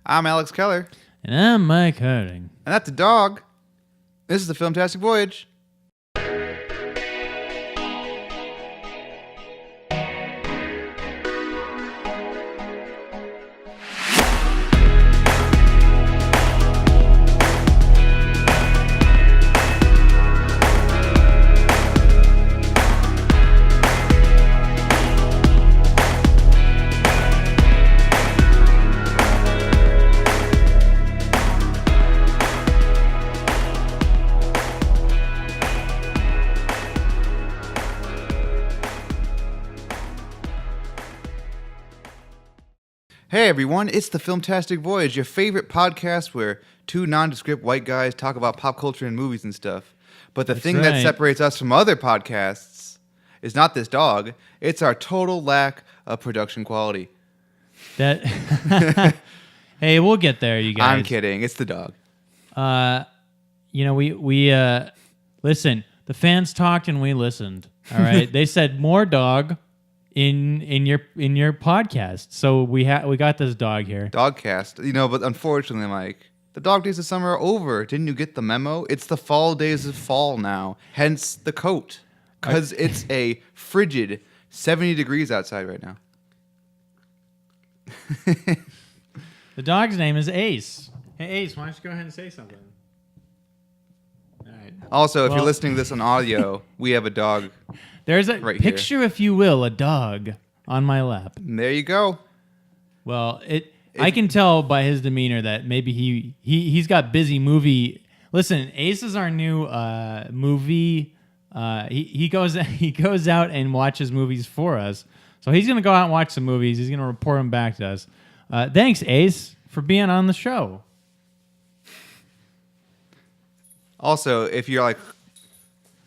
I'm Alex Keller. And I'm Mike Harding. And that's the dog. This is the Filmtastic Voyage. Hey everyone, it's the Filmtastic Voyage, your favorite podcast where two nondescript white guys talk about pop culture and movies and stuff. But the thing that separates us from other podcasts is not this dog, it's our total lack of production quality. That Hey, we'll get there, you guys. I'm kidding, it's the dog. We listen, the fans talked and we listened. All right. They said more dog in your podcast. So we got this dog here. Dogcast. But unfortunately, Mike, the dog days of summer are over. Didn't you get the memo? It's the fall days of fall now. Hence the coat. Because it's a frigid 70 degrees outside right now. The dog's name is Ace. Hey, Ace, why don't you go ahead and say something? All right. Also, if you're listening to this on audio, we have a dog. There's a right picture, here. If you will, a dog on my lap. There you go. Well, I can tell by his demeanor that maybe he's got busy movie. Listen, Ace is our new movie. He goes out and watches movies for us. So he's gonna go out and watch some movies. He's gonna report them back to us. Thanks, Ace, for being on the show. Also, if you're like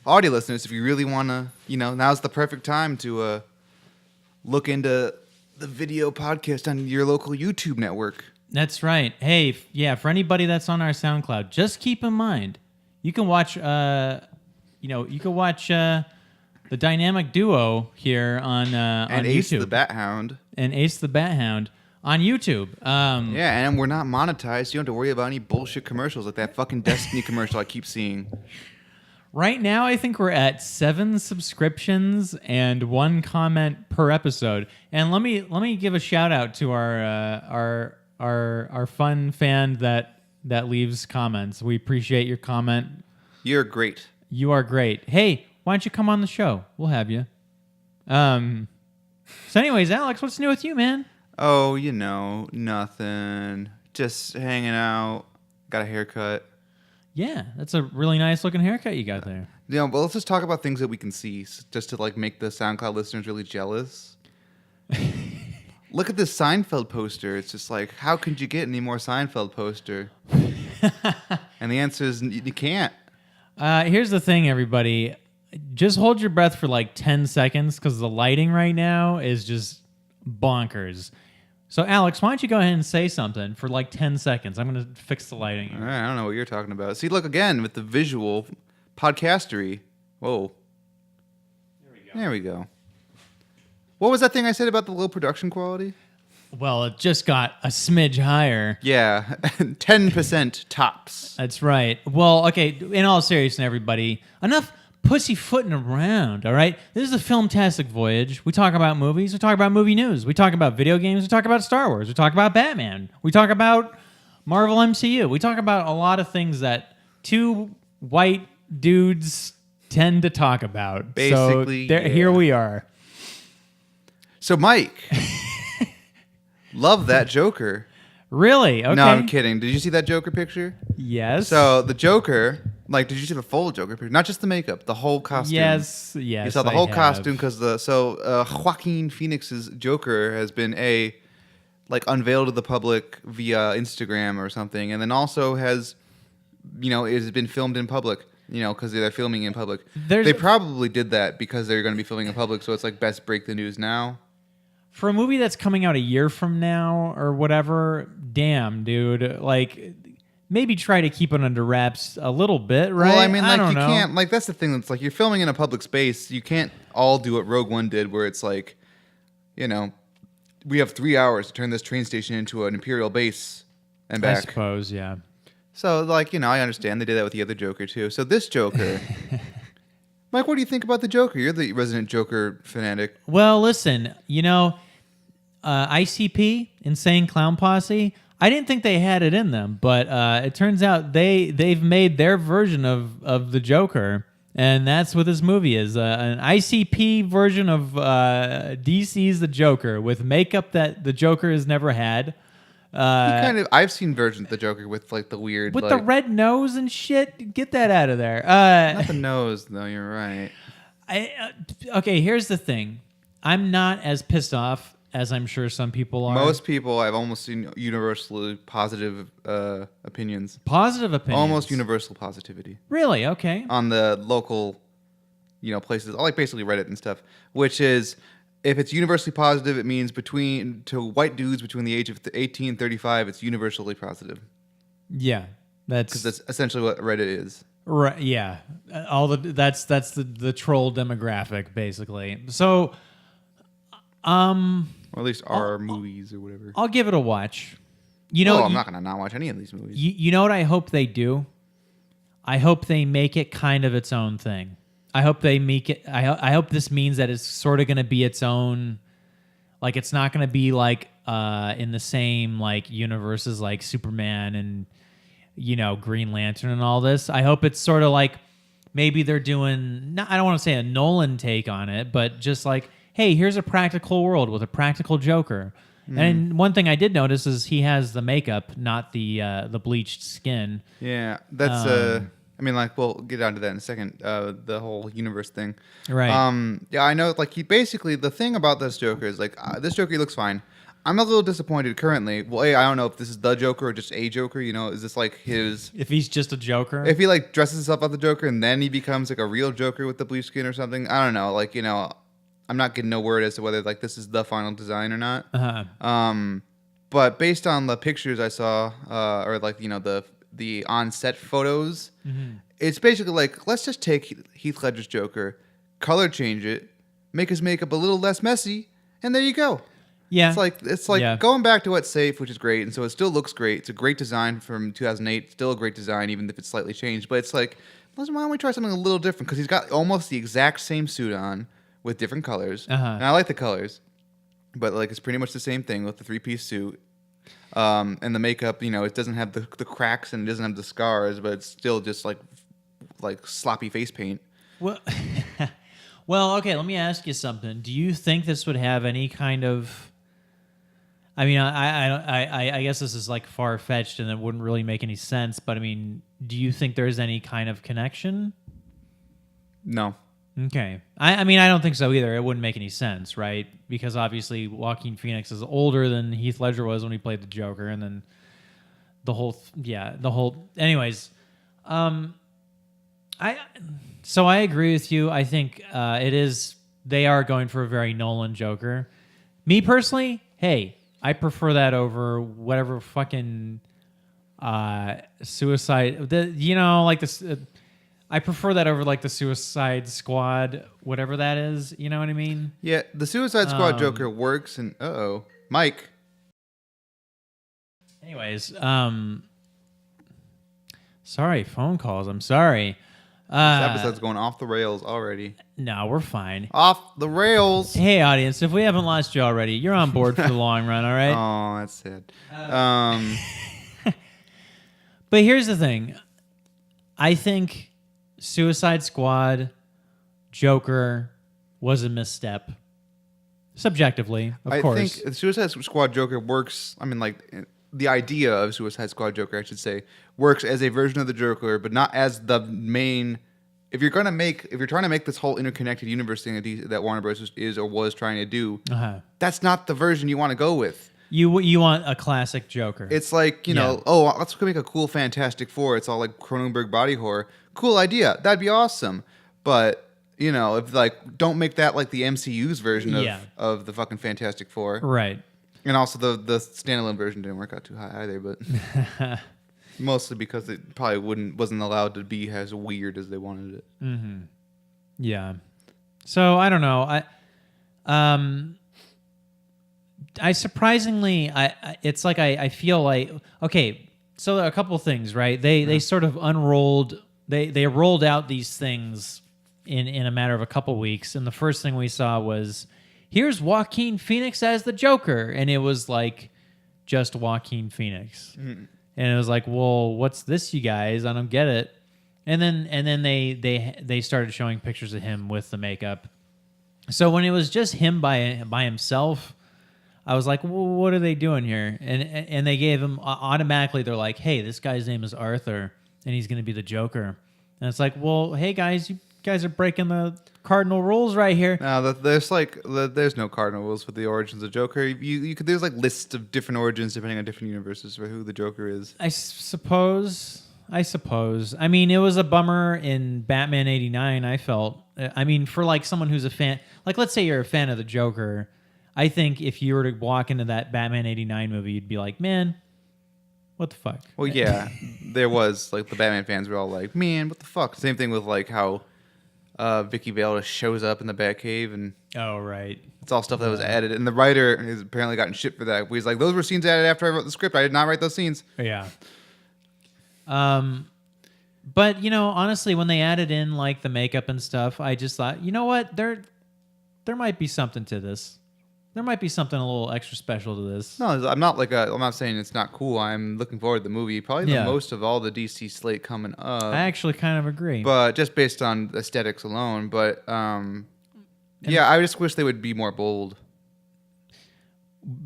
audio listeners, if you really want to, now's the perfect time to look into the video podcast on your local YouTube network. That's right. Hey, for anybody that's on our SoundCloud, just keep in mind, you can watch, the dynamic duo here on Ace YouTube. the Bat Hound. And Ace the Bat Hound on YouTube. And we're not monetized. You don't have to worry about any bullshit commercials like that fucking Destiny commercial I keep seeing. Right now, I think we're at 7 subscriptions and 1 comment per episode. And let me give a shout out to our fun fan that leaves comments. We appreciate your comment. You're great. You are great. Hey, why don't you come on the show? We'll have you. So, anyways, Alex, what's new with you, man? Oh, nothing. Just hanging out. Got a haircut. Yeah, that's a really nice looking haircut you got there. But let's just talk about things that we can see, just to make the SoundCloud listeners really jealous. Look at this Seinfeld poster. It's just like, how could you get any more Seinfeld poster? And the answer is you can't. Here's the thing, everybody. Just hold your breath for 10 seconds because the lighting right now is just bonkers. So, Alex, why don't you go ahead and say something for 10 seconds? I'm going to fix the lighting. All right, I don't know what you're talking about. See, look again with the visual podcastery. Whoa. There we go. What was that thing I said about the low production quality? Well, it just got a smidge higher. Yeah, 10% tops. That's right. Well, okay, in all seriousness, everybody, enough pussyfooting around, all right? This is a Filmtastic Voyage. We talk about movies. We talk about movie news. We talk about video games. We talk about Star Wars. We talk about Batman. We talk about Marvel MCU. We talk about a lot of things that two white dudes tend to talk about. Basically, Here we are. So, Mike, love that Joker. Really? Okay. No, I'm kidding. Did you see that Joker picture? Yes. So, the Joker... did you see the full Joker picture? Not just the makeup, the whole costume. Yes. You saw the whole costume because Joaquin Phoenix's Joker has been unveiled to the public via Instagram or something, and then also has been filmed in public. Because they're filming in public. They probably did that because they're going to be filming in public, so it's best break the news now. For a movie that's coming out a year from now or whatever, damn, dude, maybe try to keep it under wraps a little bit, right? Well, I mean, I don't you know. can't, that's the thing. That's you're filming in a public space. You can't all do what Rogue One did, where it's we have 3 hours to turn this train station into an Imperial base. and I back. suppose, yeah. So, like, I understand they did that with the other Joker too. So this Joker, Mike, what do you think about the Joker? You're the resident Joker fanatic. Well, listen, ICP, Insane Clown Posse. I didn't think they had it in them, but it turns out they've made their version of the Joker, and that's what this movie is: an ICP version of DC's The Joker with makeup that the Joker has never had. I've seen versions of the Joker with like the weird, with like, the red nose and shit. Get that out of there. not the nose though. You're right. Okay, here's the thing: I'm not as pissed off as I'm sure some people are. Most people, I've almost seen universally positive opinions. Positive opinions. Almost universal positivity Really? Okay. on the local, places. I like basically Reddit and stuff. Which is, if it's universally positive, it means to white dudes between the age of 18 and 35, it's universally positive. Yeah, Because that's essentially what Reddit is. right. Yeah, that's the troll demographic basically. So, Or at least our movies or whatever. I'll give it a watch. I'm not going to not watch any of these movies. You know what I hope they do? I hope they make it kind of its own thing. I hope they make it. I hope this means that it's sort of going to be its own. Like, it's not going to be like in the same like universes like Superman and Green Lantern and all this. I hope it's sort of like maybe they're doing. I don't want to say a Nolan take on it, but just like, hey, here's a practical world with a practical Joker. And one thing I did notice is he has the makeup, not the bleached skin. Yeah, that's we'll get onto that in a second. The whole universe thing, Right. Yeah, I know. Like, he basically, the thing about this Joker is like, this Joker, he looks fine. I'm a little disappointed currently. Well, I don't know if this is the Joker or just a Joker. Is this like his? If he's just a Joker, If he like dresses himself as the Joker and then he becomes like a real Joker with the bleached skin or something, I don't know. Like, I'm not getting no word as to whether like this is the final design or not. But based on the pictures I saw, or like the on-set photos, it's basically like, let's just take Heath Ledger's Joker, color change it, make his makeup a little less messy, and there you go. yeah, It's like going back to what's safe, which is great, and so it still looks great. It's a great design from 2008, still a great design, even if it's slightly changed. But it's like, why don't we try something a little different? Because he's got almost the exact same suit on with different colors, and I like the colors, but like it's pretty much the same thing with the 3-piece suit. And the makeup, it doesn't have the cracks and it doesn't have the scars, but it's still just like sloppy face paint. Well, well, okay. Let me ask you something. Do you think this would have any kind of? I mean, I guess this is like far fetched and it wouldn't really make any sense. But I mean, do you think there's any kind of connection? No. Okay. I mean, I don't think so either. It wouldn't make any sense, right? Because obviously Joaquin Phoenix is older than Heath Ledger was when he played the Joker, and then anyways, so I agree with you. I think they are going for a very Nolan Joker. Me personally, hey, I prefer that over whatever fucking suicide, like this. I prefer that over like the Suicide Squad, whatever that is. You know what I mean? Yeah, the Suicide Squad Joker works, and Mike. Anyways, sorry, phone calls. I'm sorry. This episode's going off the rails already. No, we're fine. Off the rails. Hey, audience, if we haven't lost you already, you're on board for the long run, all right? Oh, that's sad. But here's the thing. I think Suicide Squad Joker was a misstep. Subjectively, of course. I think the Suicide Squad Joker works. I mean, like, the idea of Suicide Squad Joker, I should say, works as a version of the Joker, but not as the main. If you're trying to make this whole interconnected universe thing that Warner Bros. Is or was trying to do, that's not the version you want to go with. You want a classic Joker. It's like, let's make a cool Fantastic Four. It's all like Cronenberg body horror. Cool idea. That'd be awesome. But, if like, don't make that like the MCU's version of the fucking Fantastic Four. Right. And also the standalone version didn't work out too high either, but mostly because it probably wasn't allowed to be as weird as they wanted it. Mm-hmm. Yeah. So I don't know. I surprisingly, it's like I feel like, okay, so a couple things, right? They sort of unrolled, they rolled out these things in a matter of a couple weeks, and the first thing we saw was, here's Joaquin Phoenix as the Joker, and it was like just Joaquin Phoenix, and it was like, well, what's this, you guys? I don't get it. And then they started showing pictures of him with the makeup. So when it was just him by himself, I was like, well, what are they doing here? And they gave him automatically. They're like, hey, this guy's name is Arthur, and he's going to be the Joker. And it's like, well, hey guys, you guys are breaking the cardinal rules right here. No, there's no cardinal rules with the origins of Joker. You could, there's like lists of different origins depending on different universes for who the Joker is. I suppose. I mean, it was a bummer in Batman '89. I felt. I mean, for like someone who's a fan, like let's say you're a fan of the Joker. I think if you were to walk into that Batman '89 movie, you'd be like, man, what the fuck? Well, yeah, there was like the Batman fans were all like, man, what the fuck? Same thing with like how Vicky Vale just shows up in the Batcave, and oh right, it's all stuff that was added. And the writer has apparently gotten shit for that. He's like, those were scenes added after I wrote the script. I did not write those scenes. Yeah. But you know, honestly, when they added in like the makeup and stuff, I just thought, you know what, there might be something to this. There might be something a little extra special to this. No, I'm not saying it's not cool. I'm looking forward to the movie. Probably the most of all the DC slate coming up. I actually kind of agree. But just based on aesthetics alone. But yeah, I just wish they would be more bold.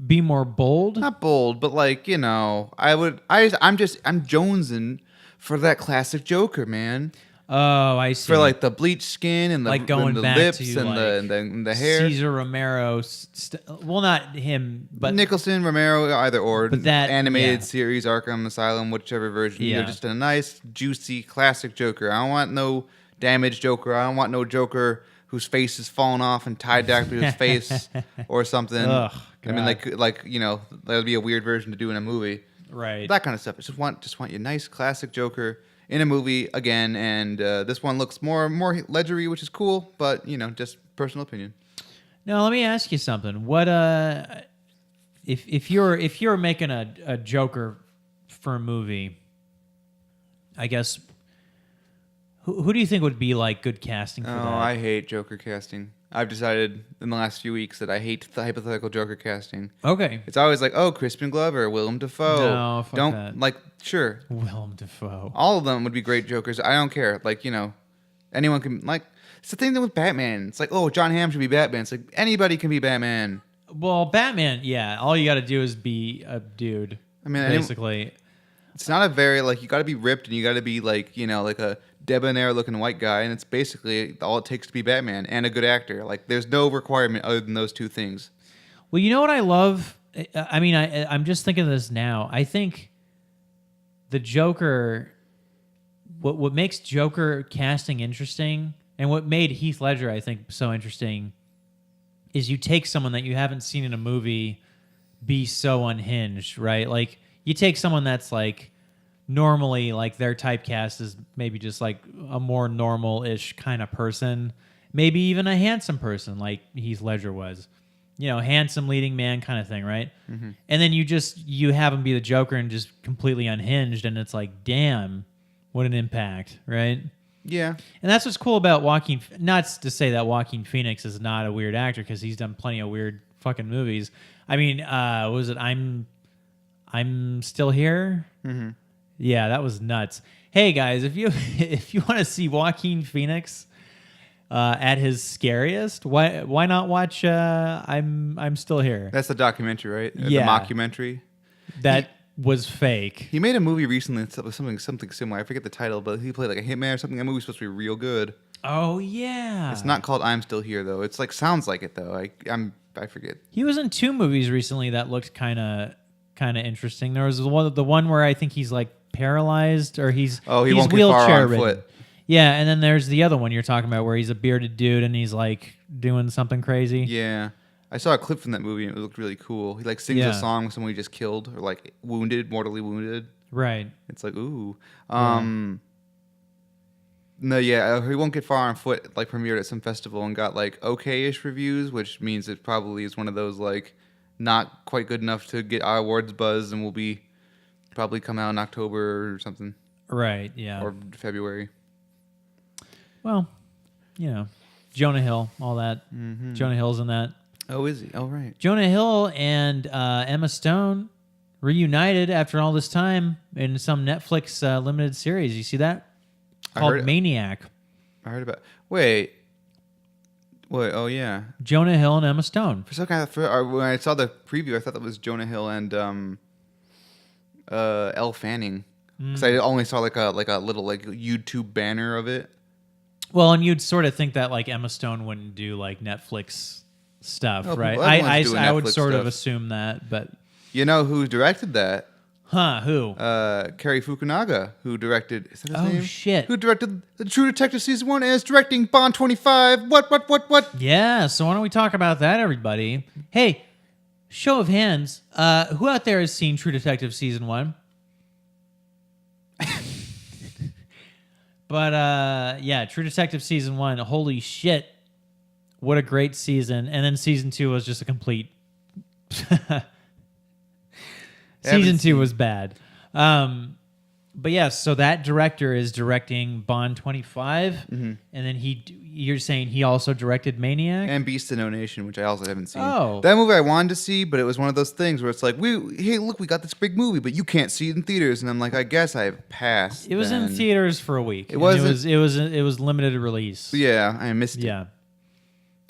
Be more bold? Not bold, but like, you know, I'm jonesing for that classic Joker, man. Oh, I see. For like the bleached skin and the, like going and the back lips to and, like the hair. Cesar Romero, well, not him, but Nicholson, Romero, either or. But that animated series, Arkham Asylum, whichever version. Yeah. You know, just a nice, juicy, classic Joker. I don't want no damaged Joker. I don't want no Joker whose face is falling off and tied back to his face or something. Ugh, I mean, like you know, that would be a weird version to do in a movie. Right. That kind of stuff. Just want your nice classic Joker in a movie again, and this one looks more ledgery, which is cool, but you know, just personal opinion. Now, let me ask you something. What if you're making a Joker for a movie, I guess who do you think would be like good casting for that? Oh, I hate Joker casting. I've decided in the last few weeks that I hate the hypothetical Joker casting. Okay. It's always like, oh, Crispin Glover, Willem Dafoe. No, fuck don't that. like sure. Willem Dafoe. All of them would be great Jokers. I don't care. Like, you know, anyone can like. It's the thing with Batman. It's like, oh, John Hamm should be Batman. It's like anybody can be Batman. Well, Batman, yeah. All you got to do is be a dude. I mean, basically, it's not a very like you got to be ripped and you got to be like, you know, like a debonair looking white guy, and it's basically all it takes to be Batman and a good actor. Like, there's no requirement other than those two things. Well, you know what I love? I mean, I'm just thinking of this now. I think the Joker, what makes Joker casting interesting, and what made Heath Ledger, I think, so interesting, is you take someone that you haven't seen in a movie be so unhinged, right? Like, you take someone that's like normally like their typecast is maybe just like a more normal-ish kind of person, maybe even a handsome person like Heath Ledger was, you know, handsome leading man kind of thing, right? Mm-hmm. And then you have him be the Joker and just completely unhinged, and it's like, damn, what an impact, right? Yeah. And that's what's cool about Joaquin. Not to say that Joaquin Phoenix is not a weird actor, because he's done plenty of weird fucking movies. I mean, what was it? I'm Still Here. Mm-hmm. Yeah, that was nuts. Hey guys, if you want to see Joaquin Phoenix at his scariest, why not watch I'm Still Here? That's the documentary, right? Yeah. The mockumentary. That was fake. He made a movie recently with something similar. I forget the title, but he played like a hitman or something. That movie's supposed to be real good. Oh yeah. It's not called I'm Still Here though. It's like sounds like it though. I forget. He was in 2 movies recently that looked kind of interesting. There was the one where I think he's like paralyzed, or he's won't wheelchair get far on ridden. foot. Yeah, and then there's the other one you're talking about where he's a bearded dude and he's like doing something crazy. Yeah. I saw a clip from that movie and it looked really cool. He like sings a song with someone he just killed or like mortally wounded. Right. It's like, ooh. No, yeah, He Won't Get Far on Foot like premiered at some festival and got like okay-ish reviews, which means it probably is one of those like not quite good enough to get our awards buzz, and will be probably come out in October or something, Right. Yeah. or February. Well, Jonah Hill, all that. Jonah Hill's in that. Oh, is he? Oh, right. Jonah Hill and Emma Stone reunited after all this time in some Netflix limited series. You see that? Called Maniac. I heard about. Wait. Oh yeah. Jonah Hill and Emma Stone. For some kind of, when I saw the preview, I thought that was Jonah Hill and Elle Fanning, because I only saw like a little like YouTube banner of it. Well, and you'd sort of think that like Emma Stone wouldn't do like Netflix stuff, right? I would sort of assume that, but you know who directed that? Who? Cary Fukunaga, who directed. Is that his name? Oh shit! Who directed the True Detective season 1 and is directing Bond 25? What? Yeah. So why don't we talk about that, everybody? Hey, show of hands. Who out there has seen True Detective season 1? But yeah, True Detective season 1. Holy shit! What a great season! And then season 2 was just a complete. Season 2 was bad. But yeah, so that director is directing Bond 25, and then you're saying he also directed Maniac and Beast of No Nation, which I also haven't seen. Oh, that movie I wanted to see, but it was one of those things where it's like, hey, look, we got this big movie, but you can't see it in theaters, and I'm like, I guess I've passed. It was in theaters for a week. It was limited release. Yeah, I missed it. Yeah,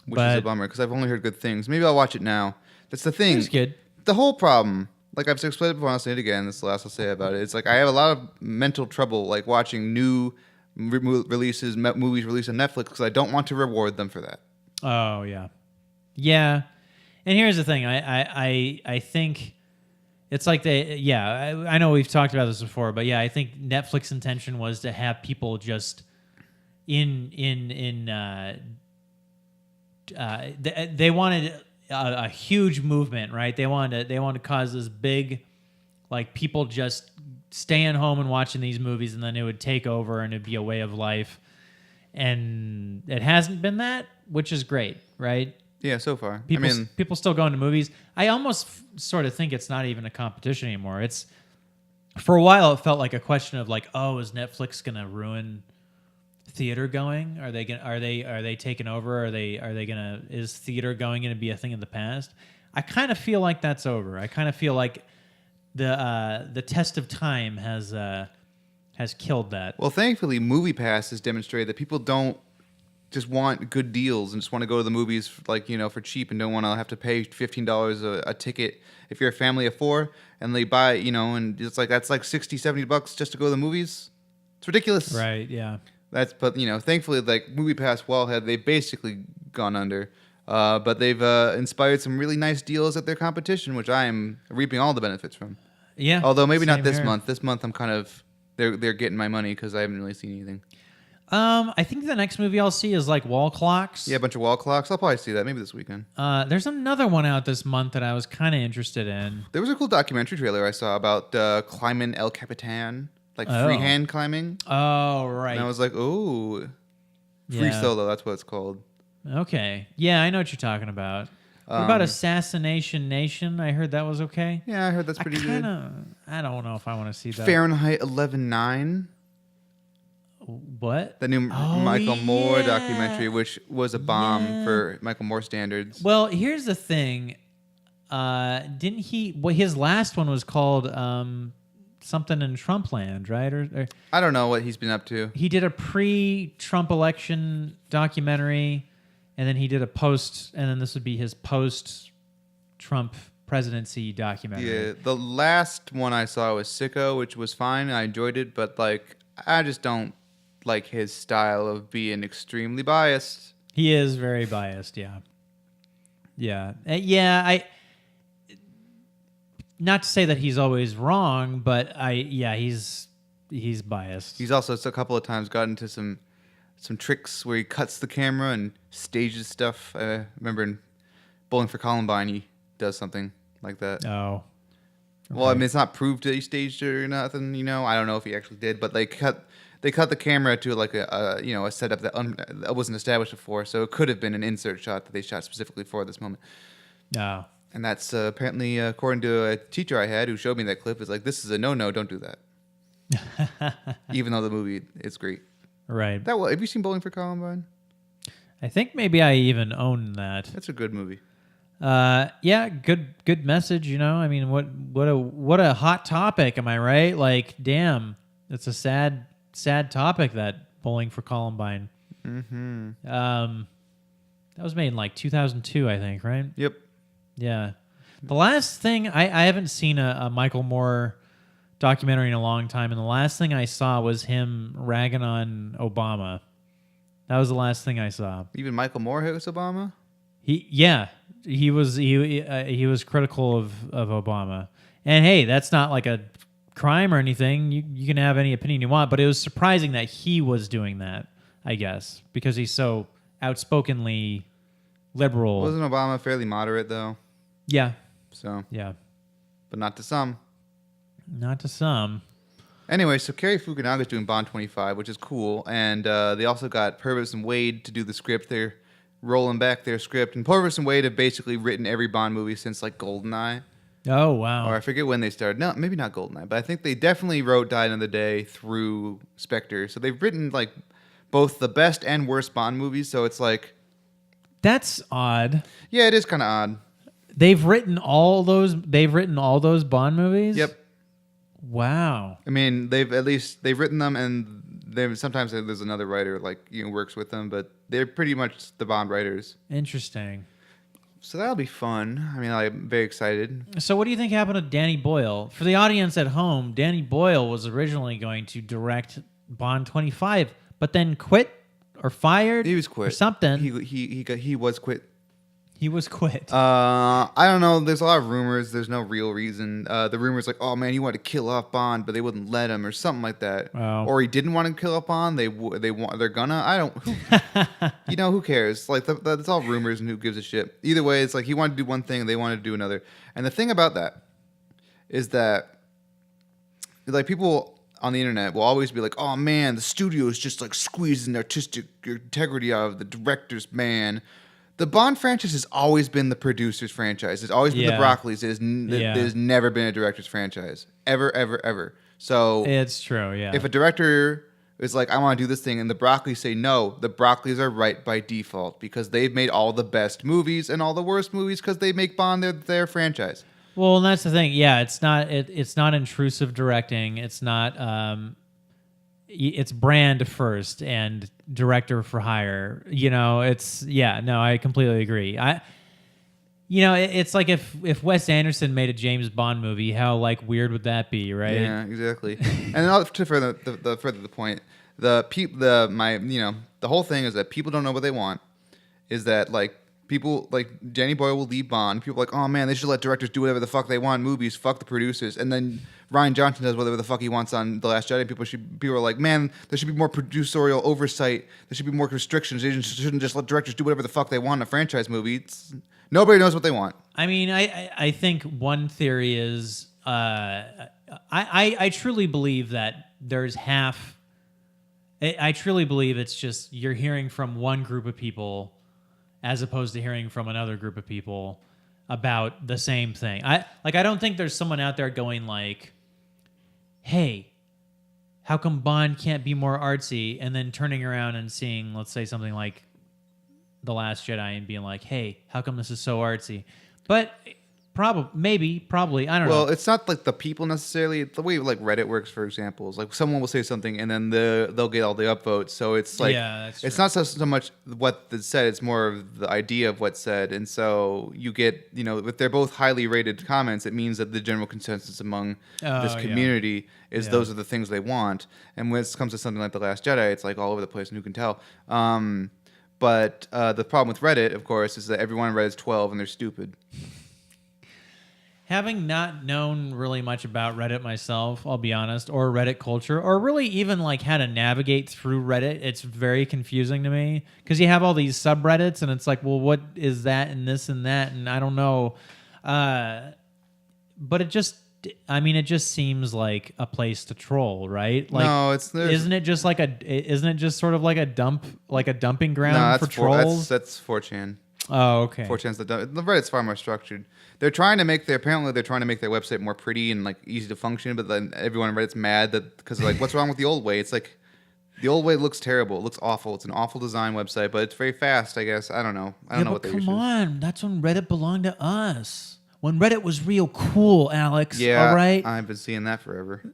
which is a bummer because I've only heard good things. Maybe I'll watch it now. That's the thing. It's good. The whole problem. Like I've explained it before, I'll say it again. This is the last I'll say about it. It's like I have a lot of mental trouble, like watching new releases, movies released on Netflix, because I don't want to reward them for that. Oh yeah, yeah. And here's the thing: I think it's like I know we've talked about this before, but yeah, I think Netflix intention was to have people just they wanted a huge movement, right? They wanted to cause this big, like, people just staying home and watching these movies, and then it would take over and it'd be a way of life. And it hasn't been that, which is great, right? Yeah, so far. People still going to movies. I almost sort of think it's not even a competition anymore. It's, for a while, it felt like a question of like, oh, is Netflix gonna ruin theater going? Are they taking over? Is theater going to be a thing of the past? I kind of feel like that's over. I kind of feel like the test of time has killed that. Well, thankfully, MoviePass has demonstrated that people don't just want good deals and just want to go to the movies for cheap, and don't want to have to pay $15 a ticket if you're a family of 4, and they buy, and it's like that's like $60-$70 just to go to the movies. It's ridiculous. Right, yeah. But thankfully, like MoviePass, they've basically gone under, but they've inspired some really nice deals at their competition, which I am reaping all the benefits from. Yeah. Although maybe not this here. month. This month I'm kind of they're getting my money because I haven't really seen anything. I think the next movie I'll see is like Wall Clocks. Yeah, a bunch of Wall Clocks. I'll probably see that maybe this weekend. There's another one out this month that I was kind of interested in. There was a cool documentary trailer I saw about climbing El Capitan. Like freehand climbing. Oh, right. And I was like, oh, free solo. That's what it's called. Okay. Yeah, I know what you're talking about. What about Assassination Nation? I heard that was okay. Yeah, I heard that's pretty good. I don't know if I want to see that. Fahrenheit 11/9. What? The new Michael Moore documentary, which was a bomb for Michael Moore standards. Well, here's the thing. Didn't he... Well, his last one was called... something in Trumpland, right? Or I don't know what he's been up to. He did a pre-Trump election documentary, and then he did a post, and then this would be his post-Trump presidency documentary. Yeah, the last one I saw was Sicko, which was fine. I enjoyed it, but like I just don't like his style of being extremely biased. He is very biased, yeah. Yeah. Not to say that he's always wrong, but he's biased. He's also a couple of times got into some tricks where he cuts the camera and stages stuff. I remember in Bowling for Columbine he does something like that. Oh. Okay. Well, I mean, it's not proved that he staged it or nothing, I don't know if he actually did, but they cut the camera to like a setup that wasn't established before, so it could have been an insert shot that they shot specifically for this moment. Oh. And that's apparently, according to a teacher I had who showed me that clip, is like, this is a no, don't do that. Even though the movie is great. Right. Have you seen Bowling for Columbine? I think maybe I even own that. That's a good movie. Yeah, good message. You know, I mean, what a hot topic. Am I right? Like, damn, it's a sad topic, that Bowling for Columbine. Mm-hmm. That was made in like 2002, I think, right? Yep. Yeah. The last thing I haven't seen a Michael Moore documentary in a long time, and the last thing I saw was him ragging on Obama. That was the last thing I saw. Even Michael Moore hates Obama? He was critical of Obama. And hey, that's not like a crime or anything. You can have any opinion you want, but it was surprising that he was doing that, I guess, because he's so outspokenly liberal. Wasn't Obama fairly moderate, though? Yeah. So. Yeah. But not to some. Not to some. Anyway, so Cary Fukunaga's doing Bond 25, which is cool. And they also got Purvis and Wade to do the script. They're rolling back their script. And Purvis and Wade have basically written every Bond movie since, like, GoldenEye. Oh, wow. Or I forget when they started. No, maybe not GoldenEye. But I think they definitely wrote Die Another Day through Spectre. So they've written, like, both the best and worst Bond movies. So it's like... That's odd. Yeah, it is kind of odd. They've written all those Bond movies? Yep. Wow. I mean, they've written them, and sometimes there's another writer works with them, but they're pretty much the Bond writers. Interesting. So that'll be fun. I mean, I'm very excited. So what do you think happened to Danny Boyle? For the audience at home, Danny Boyle was originally going to direct Bond 25, but then quit or fired. He was quit or something. He was quit. He was quit. I don't know. There's a lot of rumors. There's no real reason. The rumors like, oh man, he wanted to kill off Bond, but they wouldn't let him, or something like that. Oh. Or he didn't want to kill off Bond. They're gonna. I don't. Who cares? Like that's all rumors, and who gives a shit? Either way, it's like he wanted to do one thing, and they wanted to do another. And the thing about that is that, like, people on the internet will always be like, oh man, the studio is just like squeezing artistic integrity out of the directors, man. The Bond franchise has always been the producer's franchise. It's always been the Broccoli's. There's never been a director's franchise. Ever, ever, ever. So it's true, yeah. If a director is like, I want to do this thing, and the Broccoli's say no, the Broccoli's are right by default because they've made all the best movies and all the worst movies because they make Bond their franchise. Well, and that's the thing. Yeah, it's not intrusive directing. It's not... it's brand first and director for hire. I completely agree. It's like if Wes Anderson made a James Bond movie, how like weird would that be, right? Yeah, exactly. And to further the point, the whole thing is that people don't know what they want. Is that like people like Danny Boyle will leave Bond. People are like, oh man, they should let directors do whatever the fuck they want. Movies, fuck the producers, and then Rian Johnson does whatever the fuck he wants on The Last Jedi. People are like, man, there should be more producerial oversight. There should be more restrictions. They shouldn't just let directors do whatever the fuck they want in a franchise movie. Nobody knows what they want. I mean, I think one theory is I truly believe that there's half. I truly believe it's just you're hearing from one group of people as opposed to hearing from another group of people about the same thing. I don't think there's someone out there going like, hey, how come Bond can't be more artsy? And then turning around and seeing, let's say, something like The Last Jedi and being like, hey, how come this is so artsy? But probably, I don't know. Well, it's not like the people necessarily. The way like Reddit works, for example, is like someone will say something and then they'll get all the upvotes. So it's like it's not so much what is said; it's more of the idea of what's said. And so you get, if they're both highly rated comments, it means that the general consensus among this community is those are the things they want. And when it comes to something like The Last Jedi, it's like all over the place, and who can tell? But the problem with Reddit, of course, is that everyone on Reddit is 12 and they're stupid. Having not known really much about Reddit myself, I'll be honest, or Reddit culture, or really even like how to navigate through Reddit, it's very confusing to me because you have all these subreddits and it's like, well, what is that and this and that? And I don't know. But it just seems like a place to troll, right? Like, no, isn't it just sort of like a dumping ground for trolls? That's 4chan. Oh, okay. 4chan's the Reddit's far more structured. They're trying to make their website more pretty and like easy to function, but then everyone on Reddit's mad that because like what's wrong with the old way? It's like the old way looks terrible. It looks awful. It's an awful design website, but it's very fast. I guess I don't know. I don't know what they come on, that's when Reddit belonged to us. When Reddit was real cool, Alex. Yeah, all right. I've been seeing that forever.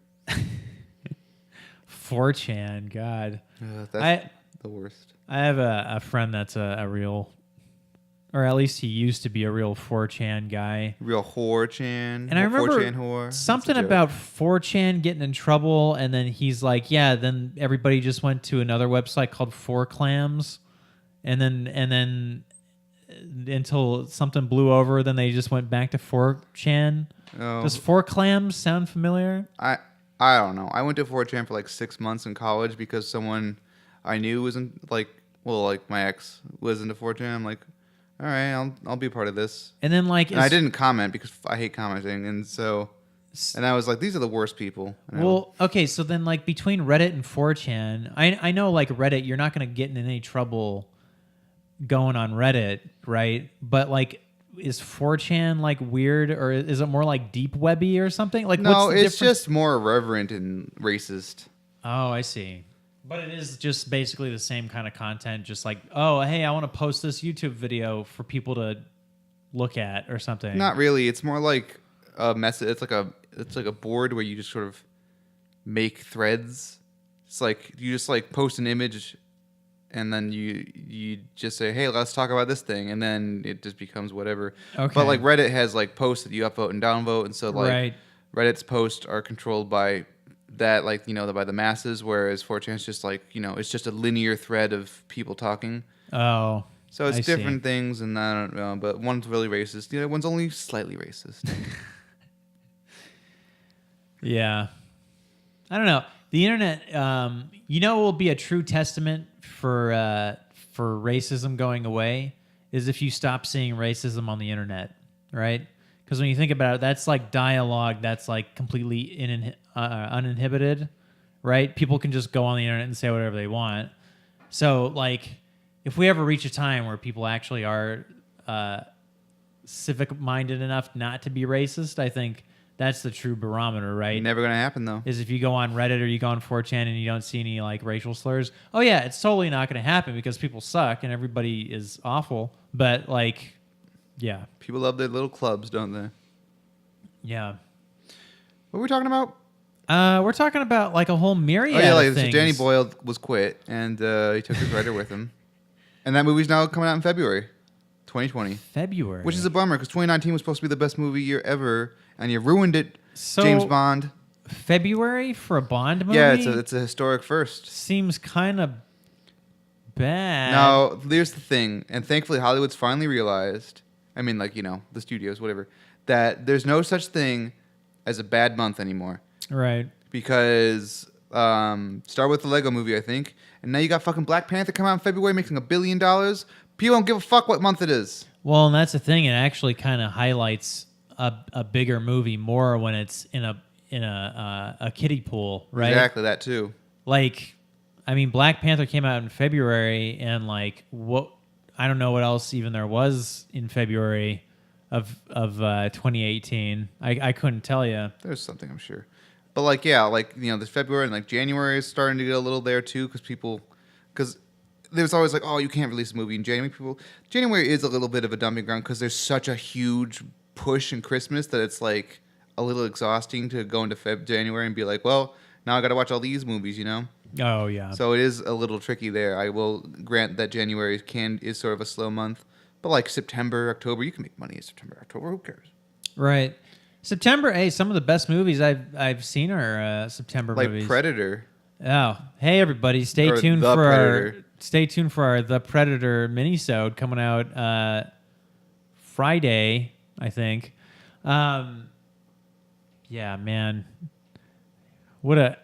4chan, God. That's the worst. I have a friend that's a real, or at least he used to be a real 4chan guy. Real 4chan. And I remember 4chan whore. something about 4chan getting in trouble, and then he's like, yeah, then everybody just went to another website called 4clams, and then until something blew over, then they just went back to 4chan. Oh. Does 4clams sound familiar? I don't know. I went to 4chan for like 6 months in college because someone I knew was in like my ex was into 4chan. I'm like, all right, I'll be a part of this. And then and I didn't comment because I hate commenting, and I was like, these are the worst people. Well, okay, so then like between Reddit and 4chan, I know like Reddit, you're not going to get in any trouble going on Reddit, right? But like, is 4chan like weird, or is it more like deep webby or something? Like, no, what's the it's just more irreverent and racist. Oh, I see. But it is just basically the same kind of content, just like, oh, hey, I want to post this YouTube video for people to look at or something. Not really. It's more like a message. It's like a board where you just sort of make threads. It's like you just like post an image, and then you just say, hey, let's talk about this thing, and then it just becomes whatever. Okay. But like Reddit has like posts that you upvote and downvote, and so like Right. Reddit's posts are controlled by that, like, by the masses, whereas 4chan's just like, it's just a linear thread of people talking. Oh. So it's I different see. things, and I don't know, but one's really racist. The other one's only slightly racist. Yeah. I don't know. The internet, will be a true testament for racism going away is if you stop seeing racism on the internet, right? Because when you think about it, that's like dialogue that's like completely uninhibited, right? People can just go on the internet and say whatever they want. So, like, if we ever reach a time where people actually are civic-minded enough not to be racist, I think that's the true barometer, right? Never gonna happen, though. Is if you go on Reddit or you go on 4chan and you don't see any like racial slurs. Oh yeah, it's totally not going to happen because people suck and everybody is awful. But like, yeah, People love their little clubs, don't they? yeah. What are we talking about? We're talking about like a whole myriad. Oh yeah, like of so things. Danny Boyle was quit, and he took his writer with him, and that movie's now coming out in February, 2020, February, which is a bummer because 2019 was supposed to be the best movie year ever, and you ruined it. So, James Bond. February for a Bond movie. Yeah, it's a historic first. Seems kind of bad. Now, here's the thing, and thankfully Hollywood's finally realized, I mean, like, the studios, whatever, that there's no such thing as a bad month anymore. Right. Because start with the Lego movie, I think, and now you got fucking Black Panther come out in February making $1 billion. People don't give a fuck what month it is. Well, and that's the thing. It actually kind of highlights a bigger movie more when it's in a kiddie pool, right? Exactly, that too. Like, I mean, Black Panther came out in February, and like, I don't know what else even there was in February of 2018. I couldn't tell you. There's something, I'm sure. But like, yeah, like, this February and like January is starting to get a little there too, because there's always like, oh, you can't release a movie in January. January is a little bit of a dumping ground because there's such a huge push in Christmas that it's like a little exhausting to go into January and be like, well, now I got to watch all these movies, Oh yeah. So it is a little tricky there. I will grant that January is sort of a slow month, but like September, October, you can make money in September, October. Who cares? Right. September. Hey, some of the best movies I've seen are September Like movies. Predator. Oh, hey everybody, stay Or tuned The for Predator. our The Predator minisode coming out Friday, I think. Yeah, man. What a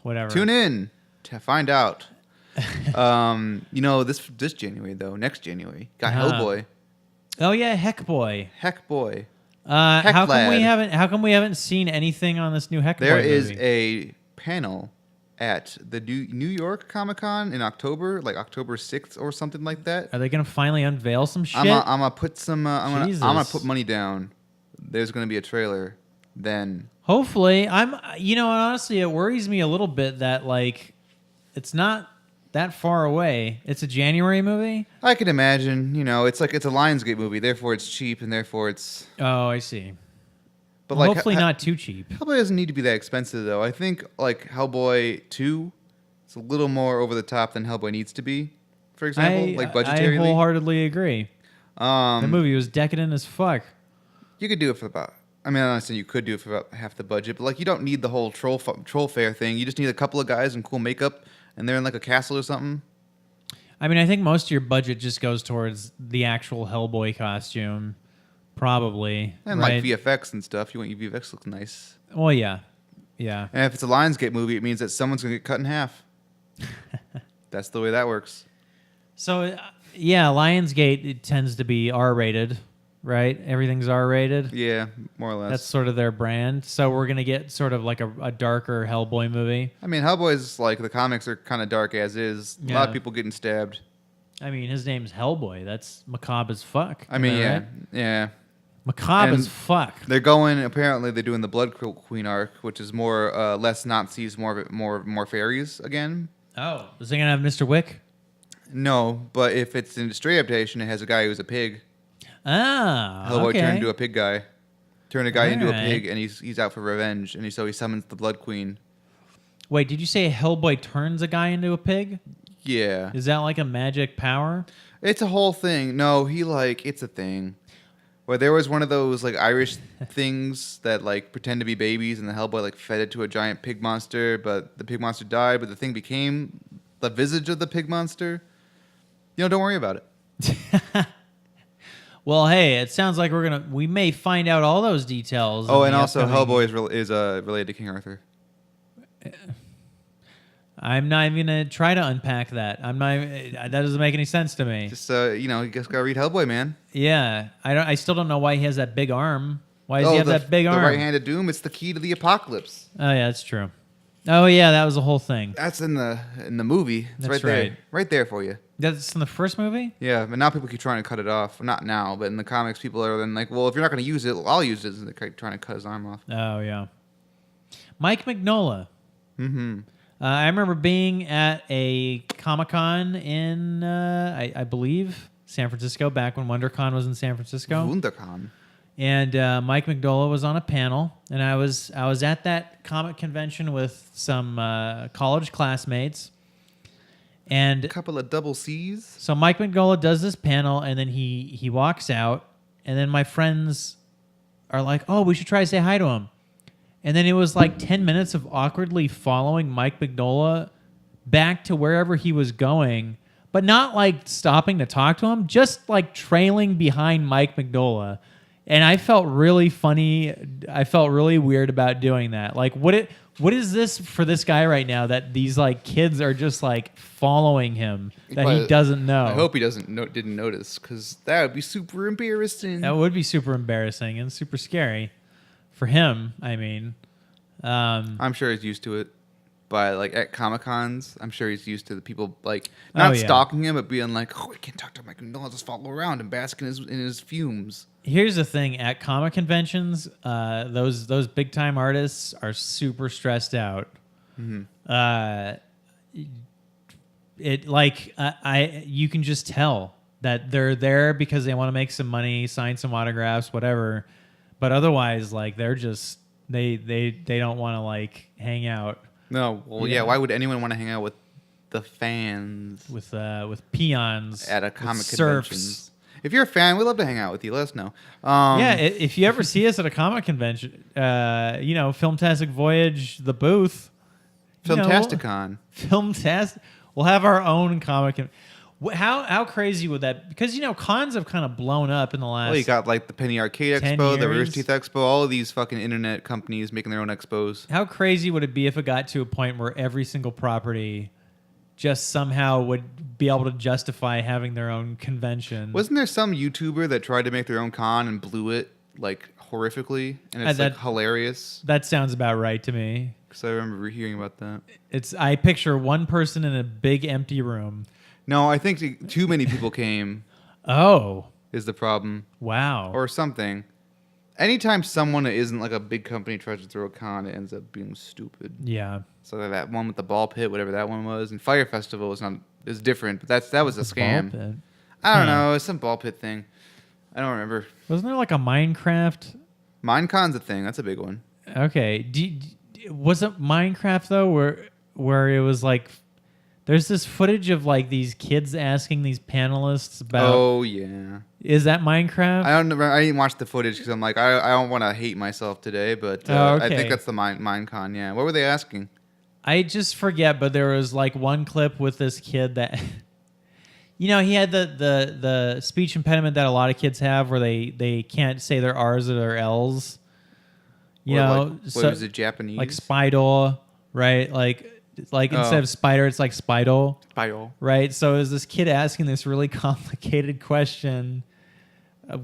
whatever. Tune in to find out. This January though, next January, got Hellboy. Oh yeah, Heck Boy. Heck Boy. How come lad. we haven't seen anything on this new Heck There Boy is movie? a panel at the New York Comic Con in October, like October 6th or something like that. Are they gonna finally unveil some shit? I'm gonna put some. I'm gonna put Jesus. money down. There's gonna be a trailer. Then Hopefully, honestly, it worries me a little bit that like it's not that far away. It's a January movie. I can imagine. It's like it's a Lionsgate movie. Therefore, it's cheap, and therefore it's. Oh, I see. But Well, like, hopefully not too cheap. Hellboy doesn't need to be that expensive, though. I think like Hellboy 2 is a little more over the top than Hellboy needs to be. For example, like budgetarily. I wholeheartly agree. The movie was decadent as fuck. You could do it for about. I mean, honestly, you could do it for about half the budget, but like you don't need the whole troll fair thing. You just need a couple of guys in cool makeup, and they're in like a castle or something. I mean, I think most of your budget just goes towards the actual Hellboy costume, probably. And right? like VFX and stuff. You want your VFX to look nice. Well, yeah. Yeah. And if it's a Lionsgate movie, it means that someone's going to get cut in half. That's the way that works. So, yeah, Lionsgate, it tends to be R-rated, right? Everything's R-rated. Yeah, more or less. That's sort of their brand. So we're going to get sort of like a darker Hellboy movie. I mean, Hellboy's like the comics are kind of dark as is. A lot of people getting stabbed. I mean, his name's Hellboy. That's macabre as fuck. I mean, right? yeah. Macabre And as fuck. Apparently they're doing the Blood Queen arc, which is more, less Nazis, more fairies again. Oh, is he going to have Mr. Wick? No, but if it's in a straight adaptation, it has a guy who's a pig. Ah, Hellboy okay. turned into a pig guy. Turned a guy into a Alright. pig, and he's out for revenge, and so he summons the Blood Queen. Wait, did you say Hellboy turns a guy into a pig? Yeah. Is that like a magic power? It's a whole thing. No, it's a thing. Where there was one of those like Irish things that like pretend to be babies, and the Hellboy like fed it to a giant pig monster, but the pig monster died, but the thing became the visage of the pig monster. Don't worry about it. Well, hey, it sounds like we may find out all those details. Oh, in and the also upcoming- Hellboy is related to King Arthur. I'm not even gonna try to unpack that. That doesn't make any sense to me. Just you just gotta read Hellboy, man. Yeah, I still don't know why he has that big arm. Why does he have that big arm? The right-handed doom. It's the key to the apocalypse. Oh yeah, that's true. Oh yeah, that was the whole thing. That's in the movie. It's That's right there for you. That's in the first movie. Yeah, but now people keep trying to cut it off. Not now, but in the comics, people are then like, well, if you're not going to use it, I'll use it. And they're trying to cut his arm off. Oh yeah. Mike Mignola. Mm-hmm. I remember being at a Comic-Con in, I believe, San Francisco, back when WonderCon was in San Francisco. WonderCon. And Mike Mignola was on a panel, and I was at that comic convention with some college classmates. And A couple of double C's. so Mike Mignola does this panel, and then he walks out, and then my friends are like, "Oh, we should try to say hi to him." And then it was like 10 minutes of awkwardly following Mike Mignola back to wherever he was going, but not like stopping to talk to him, just like trailing behind Mike Mignola. And I felt really funny. I felt really weird about doing that. Like, what is this for this guy right now that these like kids are just like following him that he But doesn't know? I hope he didn't notice, because that would be super embarrassing. That would be super embarrassing and super scary for him. I mean, I'm sure he's used to it. But like at Comic-Cons, I'm sure he's used to the people like not stalking him, but being like, "Oh, I can't talk to Mike. No, I'll just follow around and bask in his fumes." here's the thing: at comic conventions, those big time artists are super stressed out. Mm-hmm. You can just tell that they're there because they want to make some money, sign some autographs, whatever. But otherwise, like they're just they don't want to like hang out. No, well, yeah. Why would anyone want to hang out with the fans with peons at a with comic serfs? convention? If you're a fan, we'd love to hang out with you. Let us know. If you ever see us at a comic convention, Filmtastic Voyage, the booth, Filmtasticon. We'll have our own comic. How crazy would that? Because cons have kind of blown up in the last. Well, you got like the Penny Arcade 10 Expo, the years. Rooster Teeth Expo, all of these fucking internet companies making their own expos. How crazy would it be if it got to a point where every single property just somehow would be able to justify having their own convention? Wasn't there some YouTuber that tried to make their own con and blew it like horrifically, and it's like hilarious? That sounds about right to me. Because I remember hearing about that. I picture one person in a big empty room. No, I think too many people came Oh, is the problem. wow. Or something. Anytime someone that isn't like a big company tries to throw a con, it ends up being stupid. Yeah. So that one with the ball pit, whatever that one was, and Fire Festival is different, but that was a scam. Ball pit. I don't know, it's some ball pit thing. I don't remember. Wasn't there like a Minecraft? Minecon's a thing. That's a big one. Okay. Was it Minecraft though, where it was like, there's this footage of like these kids asking these panelists about. Oh yeah. Is that Minecraft? I don't know. I didn't watch the footage because I'm like I don't want to hate myself today, but Okay. I think that's the Minecon. Yeah. What were they asking? I just forget, but there was like one clip with this kid that. He had the speech impediment that a lot of kids have, where they can't say their R's or their L's. What was it, Japanese? Like Spidol, right? Like instead of spider, it's like Spidol. Spidol. Right? So is this kid asking this really complicated question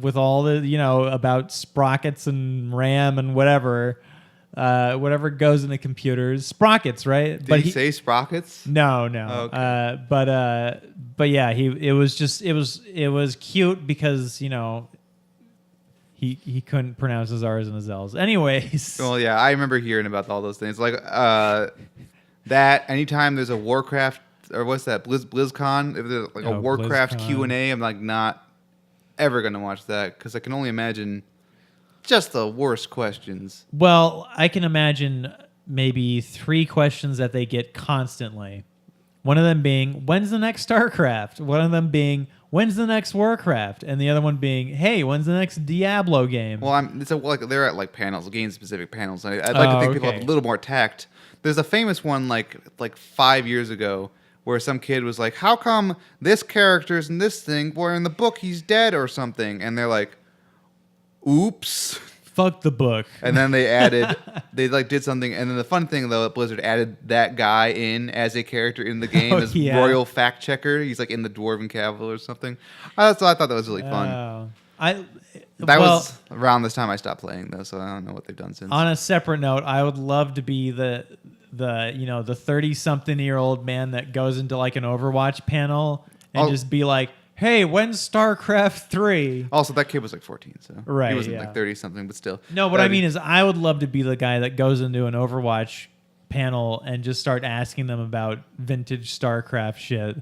with all the, about sprockets and RAM and whatever goes into computers. Sprockets, right? Did he say sprockets? No. Oh, okay. But yeah, it was cute because, he couldn't pronounce his R's and his L's. Anyways. Well, yeah, I remember hearing about all those things. Like that anytime there's a Warcraft or what's that, BlizzCon, if there's like a Warcraft BlizzCon. Q&A, I'm like not ever going to watch that because I can only imagine just the worst questions. Well, I can imagine maybe 3 questions that they get constantly. One of them being, when's the next StarCraft? One of them being, when's the next Warcraft? And the other one being, hey, when's the next Diablo game? Well, they're at like panels, game-specific panels. I'd like to think people have a little more tact. There's a famous one like 5 years ago where some kid was like, how come this character's in this thing where in the book he's dead or something? And they're like, oops. Fuck the book. And then they did something. And then the fun thing, though, Blizzard added that guy in as a character in the game as Royal Fact Checker. He's like in the Dwarven Cavalry or something. So I thought that was really fun. That was around this time I stopped playing, though, so I don't know what they've done since. On a separate note, I would love to be the 30-something-year-old man that goes into like an Overwatch panel and just be like, hey, when's StarCraft 3? Also, that kid was like 14, so right, he wasn't like 30-something, but still. No, what I mean is I would love to be the guy that goes into an Overwatch panel and just start asking them about vintage StarCraft shit.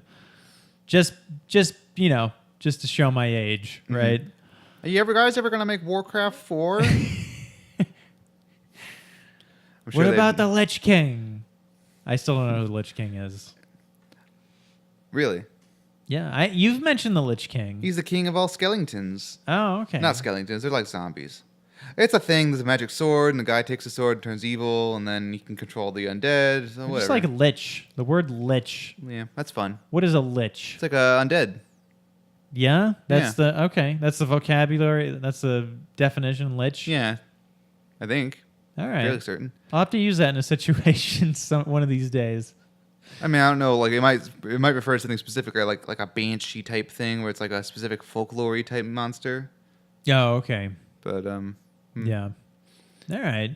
Just to show my age, right? Are you guys ever going to make Warcraft 4? What about the Lich King? I still don't know who the Lich King is. Really? Yeah, you've mentioned the Lich King. He's the king of all skeletons. Oh, okay. Not skeletons, they're like zombies. It's a thing, there's a magic sword, and the guy takes the sword and turns evil, and then he can control the undead, so whatever. It's like lich. The word lich. Yeah, that's fun. What is a lich? It's like a undead. Yeah? That's the vocabulary, that's the definition, lich? Yeah, I think. All right. Fairly certain. I'll have to use that in a situation one of these days. I mean, I don't know. Like it might refer to something specific, or like a banshee type thing, where it's like a specific folklore type monster. Oh, okay. But yeah. All right.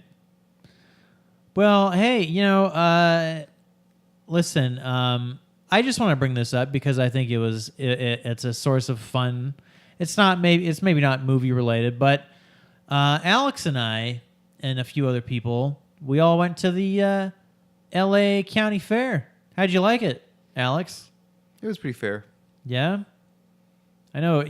Well, hey, listen. I just want to bring this up because I think it's a source of fun. It's maybe not movie related, but Alex and I and a few other people, we all went to the L.A. County Fair. How'd you like it, Alex? It was pretty fair. Yeah? I know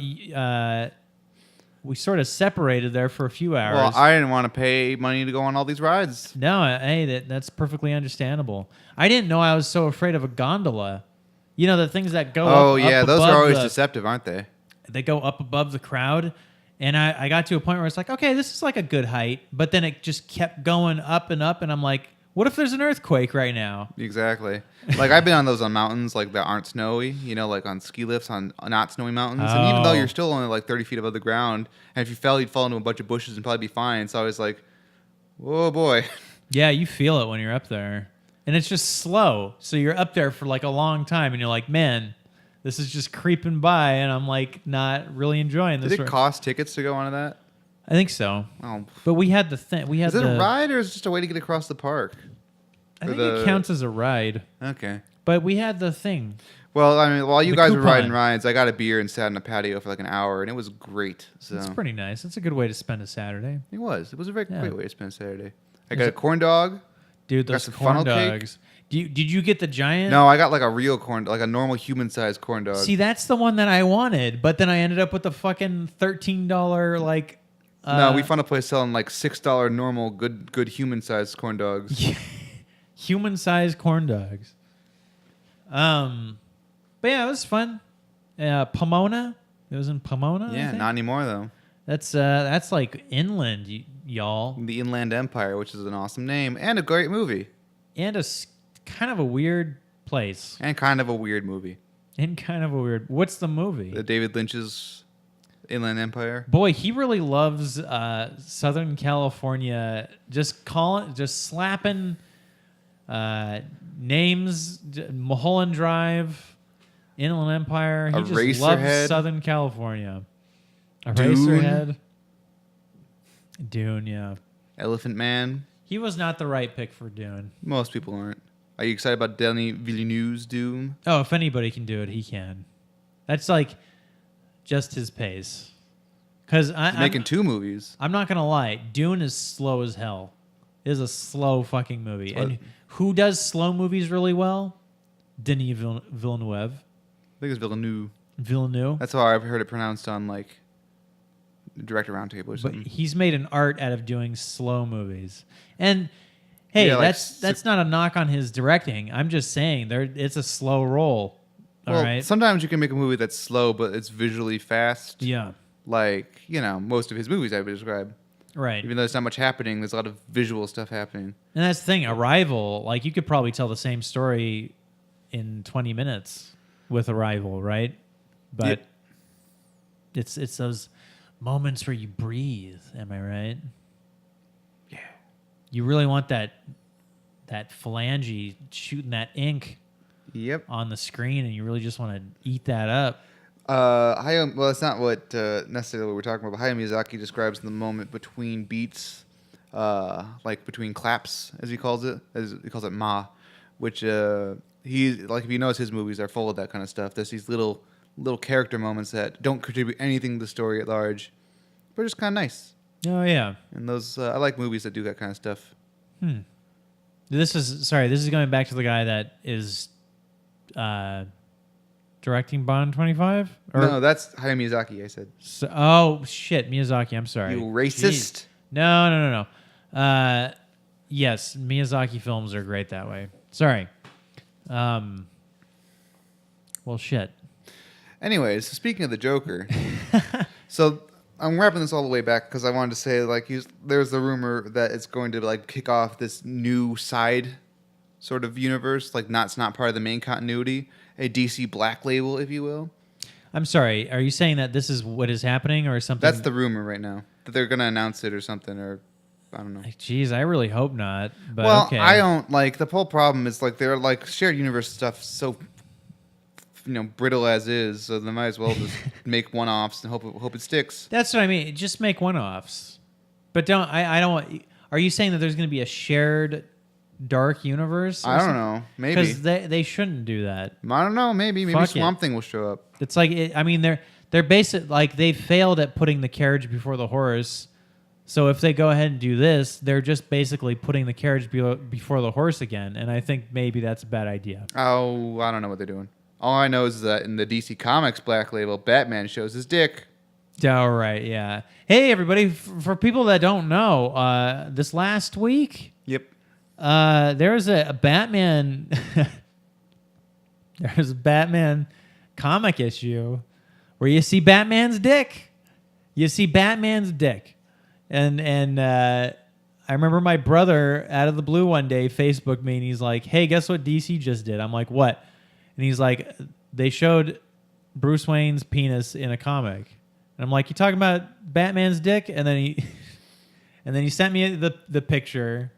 we sort of separated there for a few hours. Well, I didn't want to pay money to go on all these rides. No, hey, that's perfectly understandable. I didn't know I was so afraid of a gondola. You know, the things that go Oh, up yeah, those above are always deceptive, aren't they? They go up above the crowd. And I got to a point where it's like, okay, this is like a good height. But then it just kept going up, and I'm like, what if there's an earthquake right now? Exactly. Like I've been on those on mountains like that aren't snowy, like on ski lifts on not snowy mountains. And even though you're still only like 30 feet above the ground, and if you fell, you'd fall into a bunch of bushes and probably be fine. So I was like, whoa, boy. Yeah, you feel it when you're up there. And it's just slow. So you're up there for like a long time, and you're like, man, this is just creeping by, and I'm like not really enjoying this. Did it cost tickets to go onto that? I think so. Oh. But we had the thing. Is it a ride or is it just a way to get across the park? I think it counts as a ride. Okay. But we had the thing. Well, I mean, while you guys were coupon. riding rides, I got a beer and sat on a patio for like an hour, and it was great. So It's pretty nice. It's a good way to spend a Saturday. It was a very great way to spend Saturday. I got Is a corn dog. Dude, those some corn funnel cake. dogs. Did you get the giant? No, I got like a real corn, like a normal human-sized corn dog. See, that's the one that I wanted, but then I ended up with the fucking $13 like. No, we found a place selling like $6 normal, good human-sized corn dogs. Human-sized corn dogs. But yeah, it was fun. Pomona. It was in Pomona. I Yeah, think? not anymore though. That's like inland, y'all, The Inland Empire, which is an awesome name and a great movie, and kind of a weird place, and kind of a weird movie. and kind of a weird. What's the movie? The David Lynch's Inland Empire. Boy, he really loves Southern California. Just slapping names. Mulholland Drive, Inland Empire. He just loves Eraserhead. Southern California. Dune. Eraserhead. Dune, yeah. Elephant Man. He was not the right pick for Dune. Most people aren't. Are you excited about Denis Villeneuve's Dune? Oh, if anybody can do it, he can. That's like just his pace. Because He's making 2 movies. I'm not gonna lie, Dune is slow as hell. It is a slow fucking movie. What? And who does slow movies really well? Denis Villeneuve. I think it's Villeneuve. Villeneuve. That's how I've heard it pronounced on like Director Roundtable or But something. he's made an art out of doing slow movies. And hey, Yeah, like that's not a knock on his directing. I'm just saying it's a slow roll. All Well, right. sometimes you can make a movie that's slow, but it's visually fast. Yeah. Like, most of his movies I would describe. Right. Even though there's not much happening, there's a lot of visual stuff happening. And that's the thing. Arrival, like you could probably tell the same story in 20 minutes with Arrival, right? But it's those moments where you breathe. Am I right? Yeah. You really want that phalange shooting that ink Yep. on the screen, and you really just want to eat that up. Well, it's not what necessarily what we're talking about. But Hayao Miyazaki describes the moment between beats, like between claps, as he calls it. As he calls it ma, which he like. If you notice, his movies are full of that kind of stuff. There's these little character moments that don't contribute anything to the story at large, but are just kind of nice. Oh yeah. And those I like movies that do that kind of stuff. This is going back to the guy that is directing Bond 25? No, that's Hayao Miyazaki. I said. Oh shit, Miyazaki. I'm sorry. You racist. Jeez. No. Yes, Miyazaki films are great that way. Sorry. Well, shit. Anyways, speaking of the Joker, so I'm wrapping this all the way back because I wanted to say there's the rumor that it's going to like kick off this new side sort of universe, like it's not part of the main continuity, a DC Black Label, if you will. I'm sorry. Are you saying that this is what is happening or something? That's the rumor right now, that they're going to announce it or something, or I don't know. Jeez, I really hope not. But Well, okay. I don't the whole problem is they're shared universe stuff so brittle as is, so they might as well just make one-offs and hope it sticks. That's what I mean. Just make one-offs. But I don't want. Are you saying that there's going to be a shared dark universe? I don't know. Maybe. Because they shouldn't do that. I don't know. Maybe Fuck Swamp Thing will show up. It's like they're basic. Like they failed at putting the carriage before the horse. So if they go ahead and do this, they're just basically putting the carriage before the horse again. And I think maybe that's a bad idea. Oh, I don't know what they're doing. All I know is that in the DC Comics Black Label, Batman shows his dick. All right, yeah. Hey, everybody! For people that don't know, this last week, Yep. there was a Batman. There was a Batman comic issue where you see Batman's dick. You see Batman's dick, and I remember my brother out of the blue one day Facebooked me and he's like, "Hey, guess what DC just did?" I'm like, "What?" And he's like, "They showed Bruce Wayne's penis in a comic." And I'm like, "You talking about Batman's dick?" And then he sent me the picture,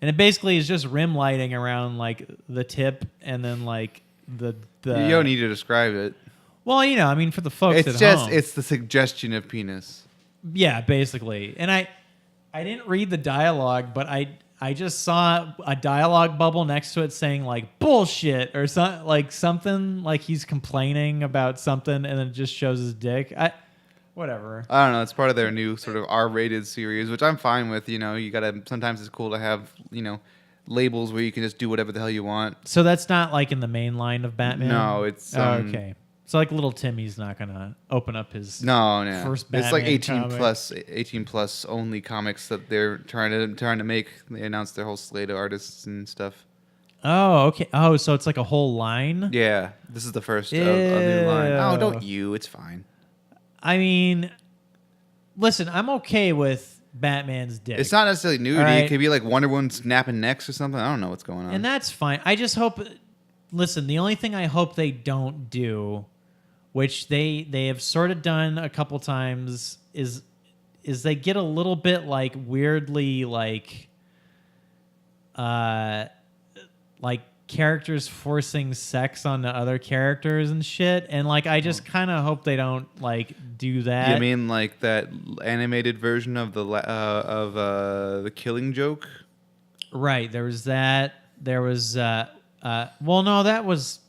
and it basically is just rim lighting around like the tip, and then like the. You don't need to describe it. Well, I mean, for the folks It's at home, it's the suggestion of penis. yeah, basically. And I didn't read the dialogue, but I I just saw a dialogue bubble next to it saying like bullshit or something like he's complaining about something, and then it just shows his dick. Whatever. I don't know. It's part of their new sort of R-rated series, which I'm fine with. You know, you gotta. Sometimes it's cool to have labels where you can just do whatever the hell you want. So that's not like in the main line of Batman? No, it's okay. So like little Timmy's not gonna open up his first Batman It's like 18 comic. plus 18 plus only comics that they're trying to make. They announced their whole slate of artists and stuff. Oh, okay. Oh, so it's like a whole line? Yeah, this is the first of a new line. Oh, don't you? It's fine. I mean, listen, I'm okay with Batman's dick. It's not necessarily nudity. Right. It could be like Wonder Woman snapping necks or something. I don't know what's going on. And that's fine. I just hope... Listen, the only thing I hope they don't do, which they have sort of done a couple times, is they get a little bit like weirdly like characters forcing sex onto other characters and shit, and like I just kind of hope they don't like do that. You mean like that animated version of the Killing Joke? Right. There was that. There was well, no, that was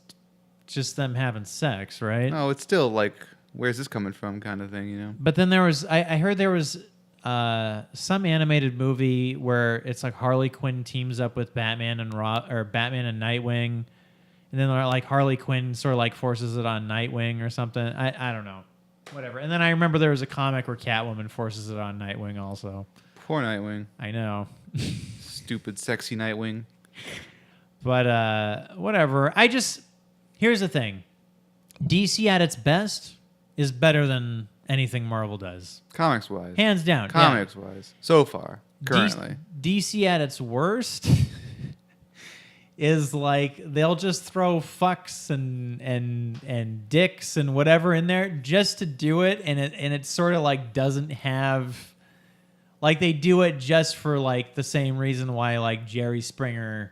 just them having sex, right? No, it's still like, where's this coming from kind of thing, you know? But then there was, I heard there was some animated movie where it's like Harley Quinn teams up with Batman and Batman and Nightwing, and then like Harley Quinn sort of like forces it on Nightwing or something. I don't know, whatever. And then I remember there was a comic where Catwoman forces it on Nightwing also. Poor Nightwing. I know. Stupid, sexy Nightwing. But whatever. Here's the thing. DC at its best is better than anything Marvel does. Comics-wise. Hands down. Comics-wise. So far. Currently. DC at its worst is like they'll just throw fucks and dicks and whatever in there just to do it, and it sort of like doesn't have, like they do it just for like the same reason why like Jerry Springer,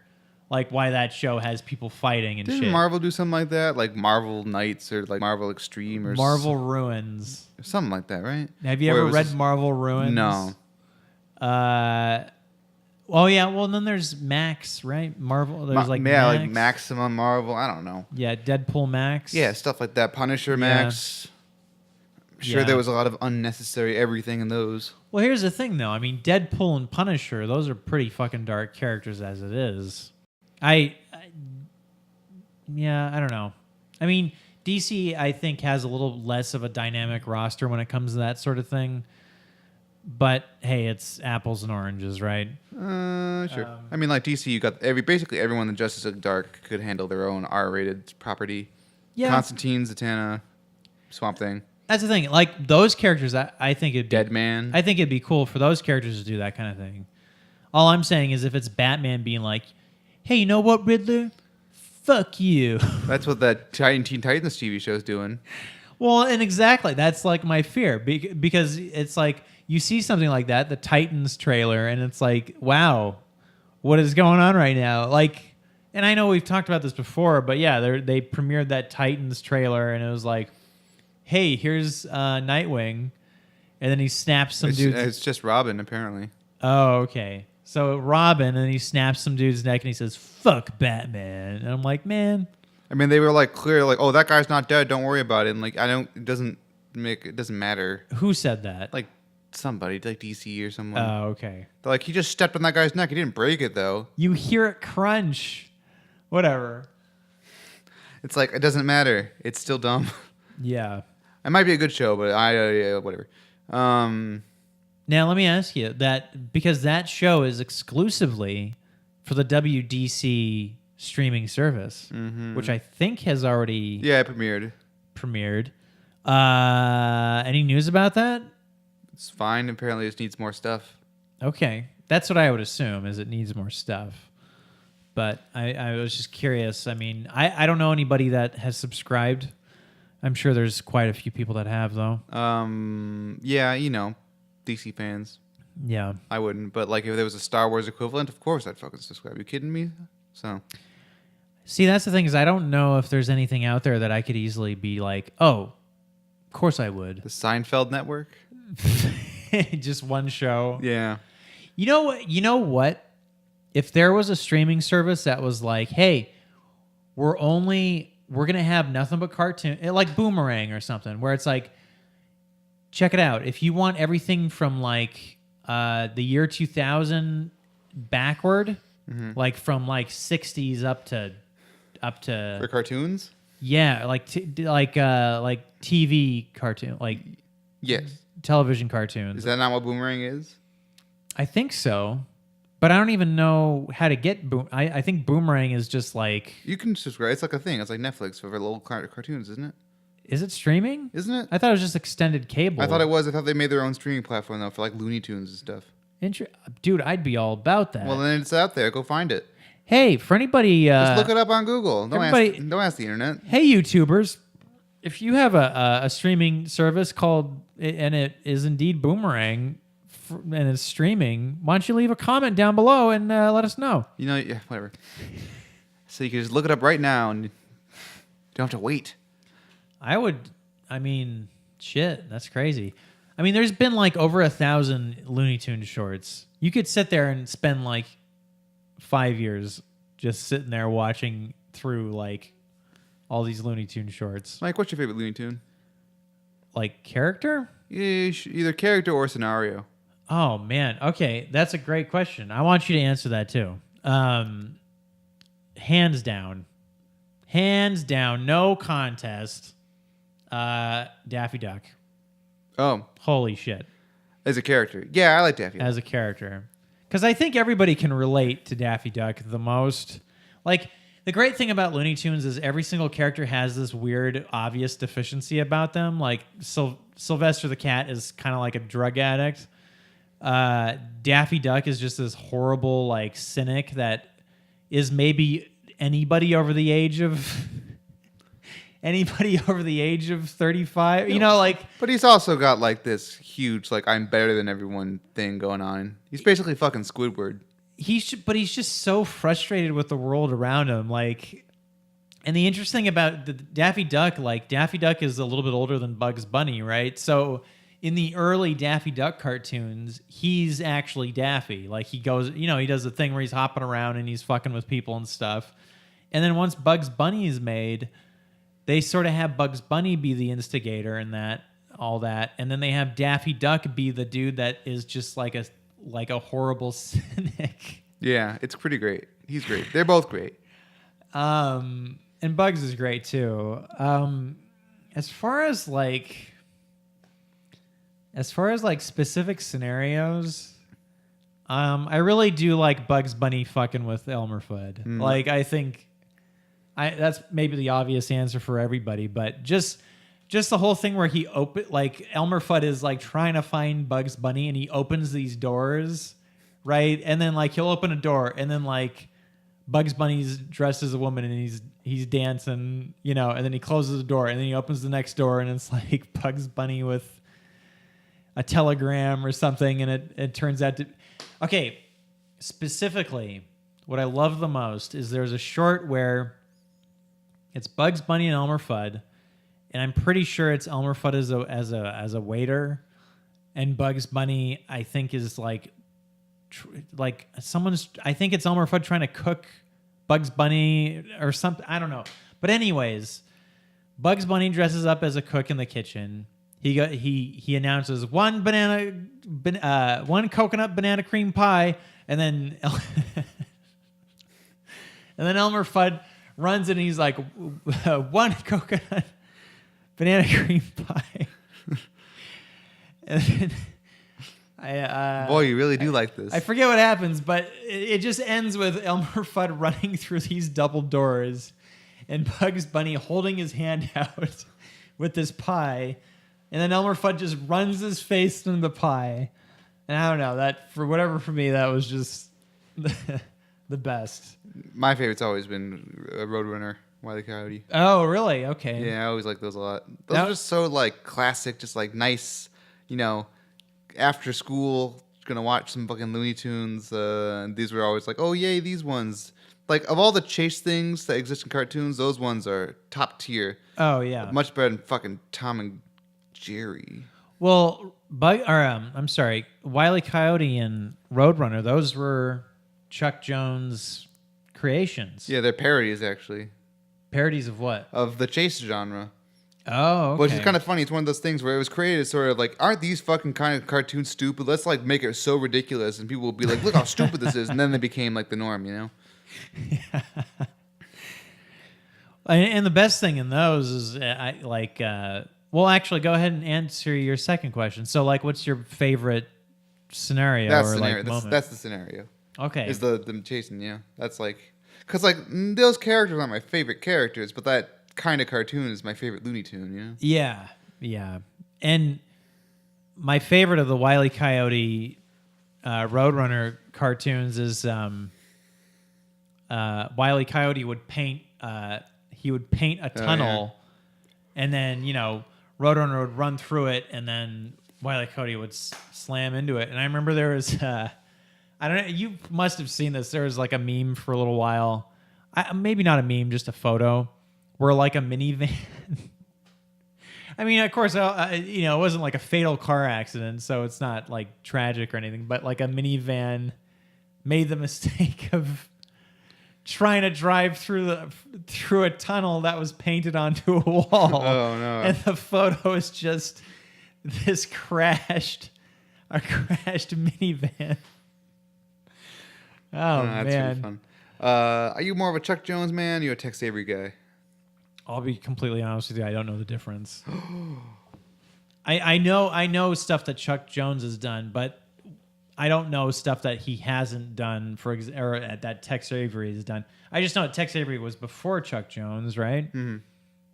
like why that show has people fighting and Didn't shit. Marvel do something like that? Like Marvel Knights or like Marvel Extreme or Marvel Ruins. something like that, right? Have you Where it ever was read just- Marvel Ruins? No. Oh yeah, well then there's Max, right? Marvel. There's like Max. like Maximum Marvel. I don't know. Yeah, Deadpool Max. Yeah, stuff like that. Punisher Max. I'm sure Yeah. there was a lot of unnecessary everything in those. Well, here's the thing though. I mean, Deadpool and Punisher, those are pretty fucking dark characters as it is. I don't know. I mean, DC I think has a little less of a dynamic roster when it comes to that sort of thing. But hey, it's apples and oranges, right? Sure. I mean, like DC, you got basically everyone in Justice League Dark could handle their own R-rated property. Yeah. Constantine, Zatanna, Swamp Thing, That's the thing. Like those characters, I think it'd be, Dead Man. I think it'd be cool for those characters to do that kind of thing. All I'm saying is if it's Batman being like, hey, you know what, Riddler? Fuck you. That's what that Teen Titans TV show is doing. Well, and exactly. That's like my fear because it's like you see something like that, the Titans trailer, and it's like, wow, what is going on right now? Like, and I know we've talked about this before, but yeah, they premiered that Titans trailer, and it was like, hey, here's Nightwing, and then he snaps some dudes. It's just Robin, apparently. Oh, okay. So Robin, and he snaps some dude's neck, and he says, "Fuck Batman," and I'm like, man. I mean, they were like clear, like, oh, that guy's not dead. Don't worry about it. And like, it doesn't matter. Who said that? Like somebody, like DC or someone. Oh, okay. They're like, he just stepped on that guy's neck. He didn't break it though. You hear it crunch. Whatever. It's like, it doesn't matter. It's still dumb. Yeah. It might be a good show, but whatever. Now let me ask you that because that show is exclusively for the WDC streaming service, which I think has already Yeah, it premiered. premiered. Any news about that? It's fine. Apparently, it just needs more stuff. Okay, that's what I would assume. Is it needs more stuff. But I was just curious. I mean, I don't know anybody that has subscribed. I'm sure there's quite a few people that have though. Yeah, DC fans. Yeah. I wouldn't, but like if there was a Star Wars equivalent, of course I'd fucking subscribe. You kidding me? So. See, that's the thing is I don't know if there's anything out there that I could easily be like, oh, of course I would. The Seinfeld Network? Just one show. Yeah. You know what? if there was a streaming service that was like, hey, we're gonna have nothing but cartoon, like Boomerang or something, where it's like, check it out. If you want everything from like the year 2000 backward, like from like 60s up to For cartoons? yeah, like TV cartoon, like Yes. television cartoons. Is that not what Boomerang is? I think so, but I don't even know how to get I think Boomerang is just like, You can subscribe. It's like a thing. It's like Netflix for little cartoons, isn't it? is it streaming? Isn't it? I thought it was just extended cable. I thought it was. I thought they made their own streaming platform though for like Looney Tunes and stuff. Dude, I'd be all about that. Well, then it's out there. Go find it. Hey, for anybody, Just look it up on Google. Don't ask the internet. Hey, YouTubers, if you have a streaming service called, and it is indeed Boomerang, and it's streaming, why don't you leave a comment down below and let us know? You know, yeah, whatever. So you can just look it up right now and you don't have to wait. I mean, shit, that's crazy. I mean, there's been like over 1,000 Looney Tunes shorts. You could sit there and spend like 5 years just sitting there watching through like all these Looney Tunes shorts. Mike, what's your favorite Looney Tune? Like character? Either character or scenario. Oh man, okay, that's a great question. I want you to answer that too. Hands down, no contest. Daffy Duck. Oh, Holy shit! as a character, yeah, I like Daffy Duck. As a character, because I think everybody can relate to Daffy Duck the most. Like, the great thing about Looney Tunes is every single character has this weird, obvious deficiency about them. Like Sylvester the cat is kind of like a drug addict. Daffy Duck is just this horrible, like, cynic that is maybe anybody over the age of 35. You know, like. But he's also got like this huge, like, I'm better than everyone thing going on. He's basically fucking Squidward. But he's just so frustrated with the world around him. Like, and the interesting about the Daffy Duck, like, Daffy Duck is a little bit older than Bugs Bunny, right? So in the early Daffy Duck cartoons, he's actually Daffy. Like, he goes, you know, he does the thing where he's hopping around and he's fucking with people and stuff. And then once Bugs Bunny is made, they sort of have Bugs Bunny be the instigator and all that. And then they have Daffy Duck be the dude that is just like a horrible cynic. Yeah, it's pretty great. He's great. They're both great. And Bugs is great too. As far as specific scenarios, I really do like Bugs Bunny fucking with Elmer Fudd. Like, I think that's maybe the obvious answer for everybody, but just the whole thing where Elmer Fudd is like trying to find Bugs Bunny and he opens these doors, right? And then like he'll open a door and then like Bugs Bunny's dressed as a woman and he's dancing, you know, and then he closes the door and then he opens the next door and it's like Bugs Bunny with a telegram or something, and it turns out to... Okay, specifically, what I love the most is there's a short where it's Bugs Bunny and Elmer Fudd, and I'm pretty sure it's Elmer Fudd as a waiter, and Bugs Bunny, I think, is like someone's... I think it's Elmer Fudd trying to cook Bugs Bunny or something. I don't know. But anyways, Bugs Bunny dresses up as a cook in the kitchen. He announces one coconut banana cream pie, and then Elmer Fudd runs in and he's like, one coconut banana cream pie. And then Boy, you really do like this. I forget what happens, but it just ends with Elmer Fudd running through these double doors and Bugs Bunny holding his hand out with this pie. And then Elmer Fudd just runs his face into the pie. And I don't know, for me, that was just the best. My favorite's always been Roadrunner, Wile E. Coyote. Oh, really? Okay. Yeah, I always like those a lot. Those are just so like classic, just like nice, you know, after school, gonna watch some fucking Looney Tunes. And these were always like, oh, yay, these ones. Like, of all the chase things that exist in cartoons, those ones are top tier. Oh, yeah. Much better than fucking Tom and Jerry. Well, I'm sorry, Wile E. Coyote and Roadrunner, those were Chuck Jones creations. Yeah, they're parodies actually Parodies of what? of the chase genre. Oh, okay. Which is kind of funny. It's one of those things where it was created sort of like, aren't these fucking kind of cartoons stupid? Let's like make it so ridiculous, and people will be like, look how stupid this is, and then they became like the norm, you know? Yeah. And the best thing in those is well, actually, go ahead and answer your second question. So, like, what's your favorite scenario Scenario. moment? That's the scenario. Okay. Is them chasing, yeah. That's like, because like those characters aren't my favorite characters, but that kind of cartoon is my favorite Looney Tune, you know? Yeah, yeah. And my favorite of the Wile E. Coyote Roadrunner cartoons is Wile E. Coyote would paint a tunnel, and then Roadrunner would run through it, and then Wile E. Coyote would slam into it. And I remember there was I don't know, you must have seen this. There was like a meme for a little while, maybe not a meme, just a photo where like a minivan. I mean, of course, it wasn't like a fatal car accident, so it's not like tragic or anything. But like a minivan made the mistake of trying to drive through a tunnel that was painted onto a wall. Oh no! And the photo is just this crashed minivan. Oh that's man! really fun. Are you more of a Chuck Jones man? Or you a Tex Avery guy? I'll be completely honest with you. I don't know the difference. I know stuff that Chuck Jones has done, but I don't know stuff that he hasn't done. Or that Tex Avery has done. I just know that Tex Avery was before Chuck Jones, right? Mm-hmm.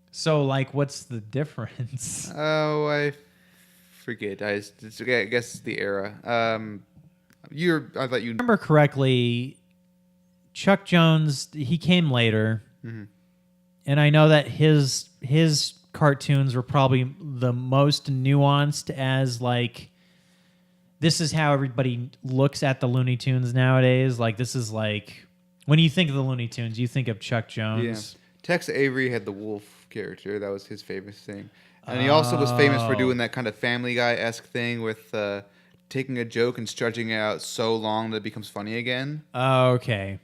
So, like, what's the difference? Oh, I forget. I guess it's the era. I thought you remember correctly. Chuck Jones, he came later. Mm-hmm. And I know that his cartoons were probably the most nuanced, as like, this is how everybody looks at the Looney Tunes nowadays. Like, this is like, when you think of the Looney Tunes, you think of Chuck Jones. Yeah. Tex Avery had the wolf character. That was his famous thing. And he also was famous for doing that kind of Family Guy-esque thing with taking a joke and stretching it out so long that it becomes funny again. Oh, okay.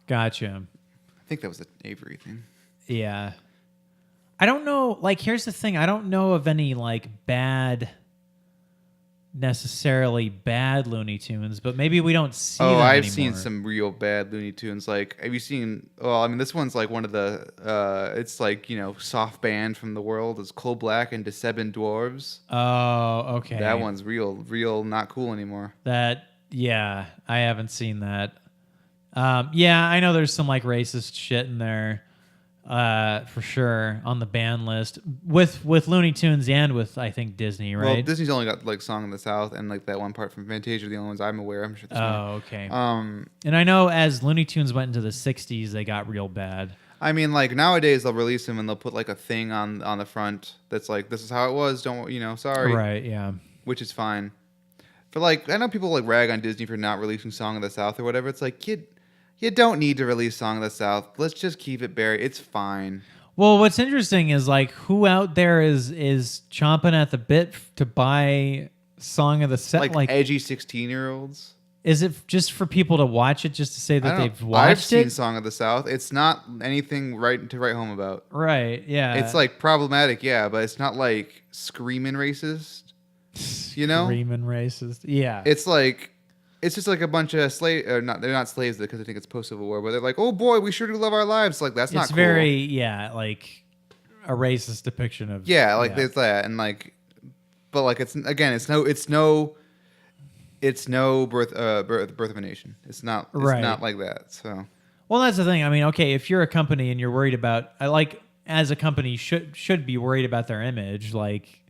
Gotcha. I think that was the Avery thing. Yeah. I don't know. Like, here's the thing. I don't know of any, like, necessarily bad Looney Tunes, but maybe we don't see them I've anymore. seen some real bad Looney Tunes. Like, have you seen, well, I mean, this one's like one of the, it's like, soft band from the world. It's Coal Black and the Seven Dwarves. Oh, okay. That one's real not cool anymore. Yeah, I haven't seen that. Yeah, I know there's some like racist shit in there, for sure, on the ban list with Looney Tunes and with, I think, Disney, right? Well, Disney's only got like Song of the South and like that one part from Fantasia are the only ones I'm aware. I'm sure. Okay. And I know as Looney Tunes went into the '60s, they got real bad. I mean, like nowadays they'll release them and they'll put like a thing on the front that's like, this is how it was. Don't sorry. Right. Yeah. Which is fine. But like, I know people like rag on Disney for not releasing Song of the South or whatever. It's like, you don't need to release Song of the South. Let's just keep it buried. It's fine. Well, what's interesting is like, who out there is chomping at the bit to buy Song of the South? Like edgy 16-year-olds. Is it just for people to watch it, just to say that they've watched I've it? seen Song of the South. It's not anything to write home about. Right. Yeah. It's like problematic, yeah, but it's not like screaming racist. Screaming racist. Yeah. It's just like a bunch of slaves. They're not slaves because I think it's post-Civil War, but they're like, oh boy, we sure do love our lives. Like, that's not cool. It's very, like a racist depiction of. Yeah, like there's that, and like, but like it's no birth of a nation. It's not like that. So. Well, that's the thing. I mean, okay, if you're a company and you're worried about, as a company should be worried about their image, like.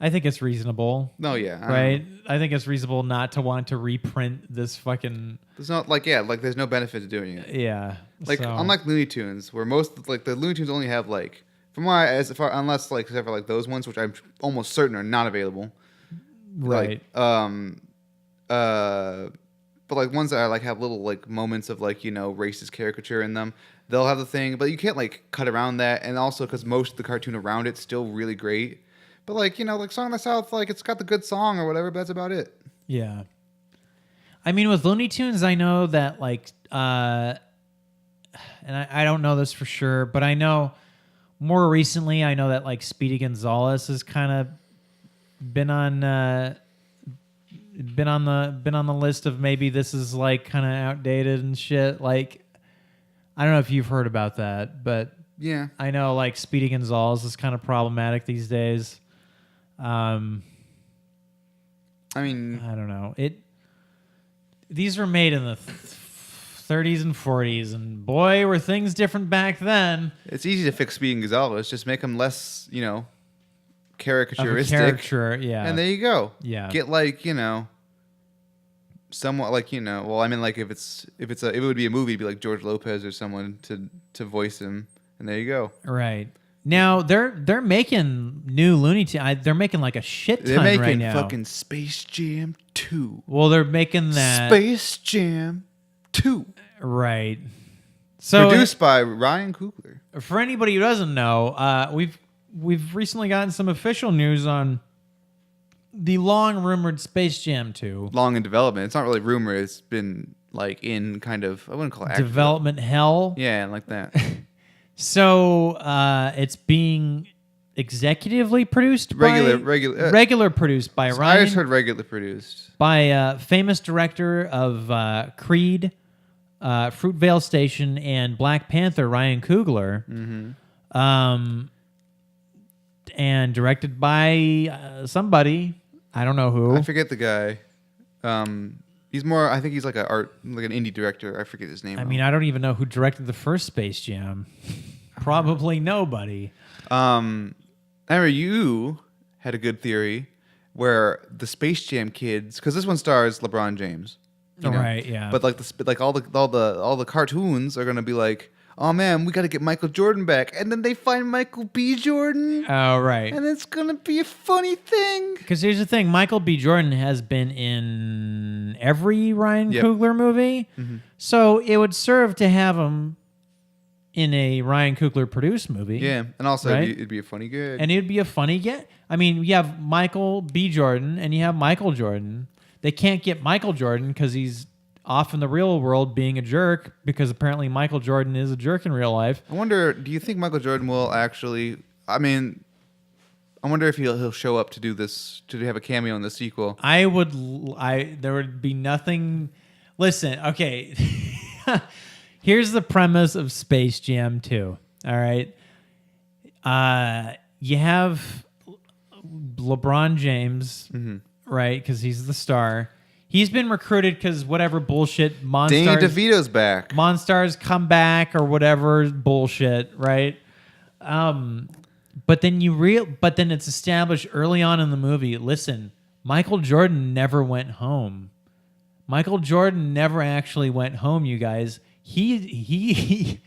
I think it's reasonable. No, yeah. Right? I think it's reasonable not to want to reprint this fucking... There's not, there's no benefit to doing it. Yeah. Unlike Looney Tunes, where most, like, the Looney Tunes only have, like, except for, those ones, which I'm almost certain are not available. Right. But, like, ones that, like, have little, like, moments of, like, racist caricature in them, they'll have the thing, but you can't, like, cut around that, and also because most of the cartoon around it's still really great. But like, like Song of the South, like it's got the good song or whatever, but that's about it. Yeah. I mean, with Looney Tunes, I know that like, and I don't know this for sure, but I know more recently, I know that like Speedy Gonzalez has kind of been on the list of maybe this is like kind of outdated and shit. Like, I don't know if you've heard about that, but Yeah. I know like Speedy Gonzalez is kind of problematic these days. I mean, I don't know. These were made in the 30s and 40s, and boy, were things different back then. it's easy to fix Speedy Gonzalez. Just make him less, caricaturistic. Of a caricature, yeah. And there you go. Yeah. Get like, somewhat like, well, I mean, like if it would be a movie, it'd be like George Lopez or someone to voice him. And there you go. Right. Now they're making new Looney Tunes. They're making like a shit ton They're making right now. fucking Space Jam 2. Well, they're making that Space Jam 2. right. So Produced by Ryan Coogler. for anybody who doesn't know, we've recently gotten some official news on the long rumored Space Jam 2. Long in development. It's not really rumor. It's been like in kind of, I wouldn't call it active Development hell. Yeah, like that. So it's being executively produced regular produced by I Ryan, just heard regular produced. by famous director of Creed, Fruitvale Station, and Black Panther, Ryan Coogler. Mm-hmm. And directed by somebody. I don't know who. I forget the guy. He's more, I think he's like an indie director. I forget his name. I mean, I don't even know who directed the first Space Jam. Probably nobody. I remember you had a good theory where the Space Jam kids, because this one stars LeBron James, Right? Yeah. But like all the cartoons are gonna be like, oh man, we got to get Michael Jordan back, and then they find Michael B. Jordan. Oh, right. And it's gonna be a funny thing. Because here's the thing: Michael B. Jordan has been in every Ryan Coogler movie, so it would serve to have him in a Ryan Coogler produced movie. Yeah, and also right? it'd be a funny gig. And it'd be a funny get. I mean, you have Michael B. Jordan and you have Michael Jordan. They can't get Michael Jordan because he's off in the real world being a jerk, because apparently Michael Jordan is a jerk in real life. I wonder, do you think Michael Jordan will actually, I mean, I wonder if he'll show up to do this, to have a cameo in the sequel. There would be nothing. Listen, okay. Here's the premise of Space Jam 2. All right. You have LeBron James, right? Because he's the star. He's been recruited because whatever bullshit Danny DeVito's back. Monstars come back or whatever bullshit, right? But then it's established early on in the movie. Listen, Michael Jordan never went home. Michael Jordan never actually went home, you guys. He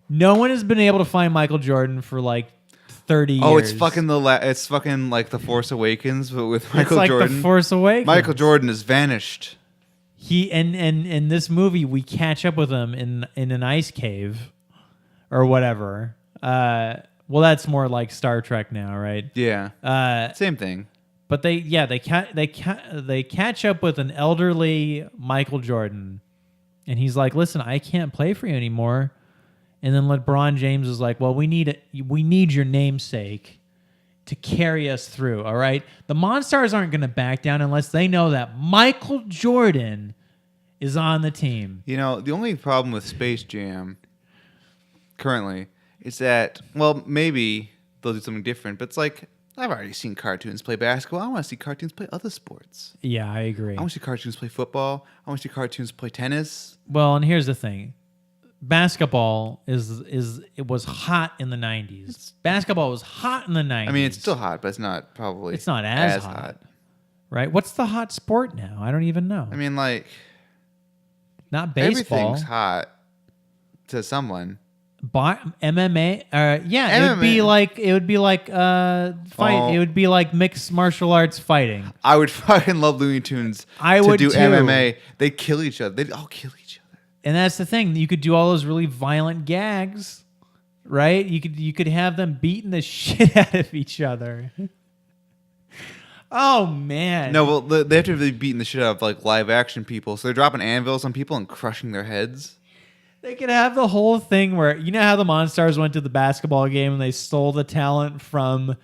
no one has been able to find Michael Jordan for like 30 years. Oh, it's fucking like The Force Awakens, but with Michael Jordan. It's like The Force Awakens. Michael Jordan has vanished. He and in this movie we catch up with him in an ice cave or whatever. Well, that's more like Star Trek now, right? Yeah. Same thing. But they catch up with an elderly Michael Jordan, and he's like, "Listen, I can't play for you anymore." And then LeBron James is like, "Well, we need your namesake to carry us through, all right? The Monstars aren't going to back down unless they know that Michael Jordan is on the team." You know, the only problem with Space Jam currently is that, well, maybe they'll do something different, but it's like, I've already seen cartoons play basketball. I want to see cartoons play other sports. Yeah, I agree. I want to see cartoons play football. I want to see cartoons play tennis. Well, and here's the thing. Basketball it was hot in the 90s. Basketball was hot in the 90s. I mean, it's still hot, but it's not as hot. Right? What's the hot sport now? I don't even know. I mean, like, not baseball. Everything's hot to someone. MMA, yeah, MMA. It would be like fight. It would be like mixed martial arts fighting. I would fucking love Looney Tunes to do MMA. They kill each other. They'd all kill each other. And that's the thing. You could do all those really violent gags, right? You could have them beating the shit out of each other. Oh man. No, well, they have to be beating the shit out of like live action people, so they're dropping anvils on people and crushing their heads. They could have the whole thing where you know how the Monstars went to the basketball game and they stole the talent from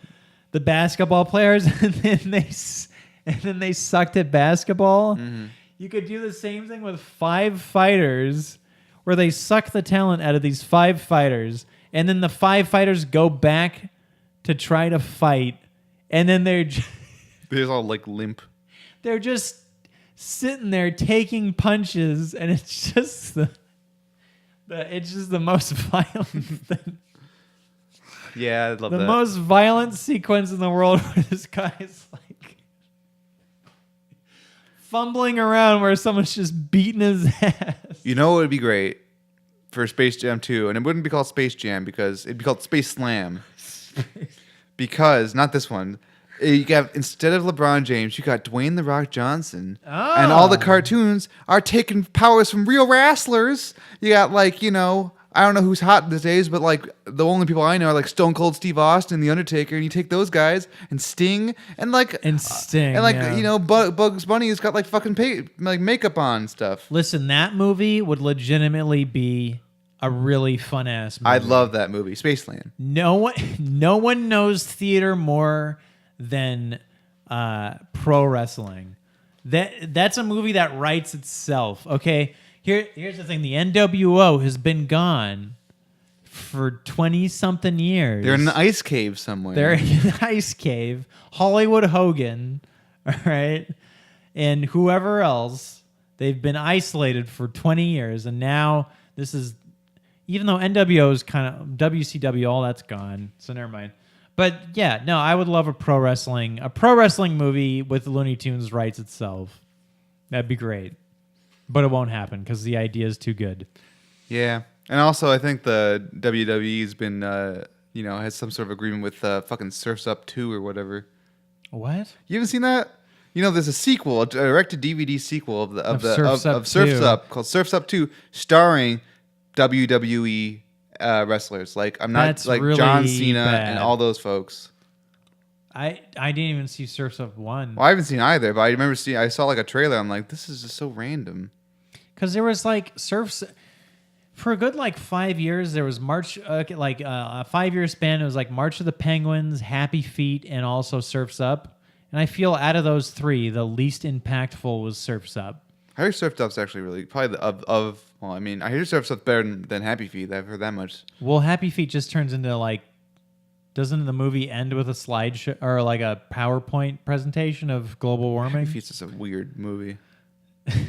the basketball players and then they sucked at basketball. Mm-hmm. You could do the same thing with 5 fighters where they suck the talent out of these 5 fighters and then the 5 fighters go back to try to fight and then they're all like limp. They're just sitting there taking punches and it's just the most violent thing. Yeah, I love the that. most violent sequence in the world where this guy's like fumbling around where someone's just beating his ass. You know what would be great for Space Jam 2? And it wouldn't be called Space Jam because it'd be called Space Slam. Because, not this one. You got, instead of LeBron James, you got Dwayne "The Rock" Johnson. Oh. And all the cartoons are taking powers from real wrestlers. You got, like, you know, I don't know who's hot these days, but, like, the only people I know are, like, Stone Cold Steve Austin, The Undertaker, and you take those guys, and Sting, and, like... yeah. You know, Bugs Bunny has got, like, fucking makeup on and stuff. Listen, that movie would legitimately be a really fun-ass movie. I love that movie, Spaceland. No one knows theater more than pro wrestling. That's a movie that writes itself. Okay, here's the thing: the NWO has been gone for 20-something years. They're in an ice cave somewhere. They're in an ice cave. Hollywood Hogan, all right, and whoever else. They've been isolated for 20 years, and now this is. Even though NWO is kind of WCW, all that's gone, so never mind. But yeah, no, I would love a pro wrestling movie with Looney Tunes writes itself. That'd be great, but it won't happen because the idea is too good. Yeah, and also I think the WWE's been, has some sort of agreement with fucking Surf's Up 2 or whatever. What? You haven't seen that? You know, there's a sequel, a direct-to-DVD sequel of Surf's Up called Surf's Up 2, starring WWE wrestlers. Like That's like really John Cena bad. and all those folks. I didn't even see Surf's Up 1. Well, I haven't seen either, but I remember I saw like a trailer. I'm like, this is just so random. Because there was like Surf's for a good like 5 years. There was a 5-year span. It was like March of the Penguins, Happy Feet, and also Surf's Up. And I feel out of those 3, the least impactful was Surf's Up. I hear Surf's Up's actually really probably I hear Surf's Up's better than Happy Feet. I've heard that much. Well, Happy Feet just turns into like, doesn't the movie end with a slideshow or like a PowerPoint presentation of global warming? Happy Feet's just a weird movie. And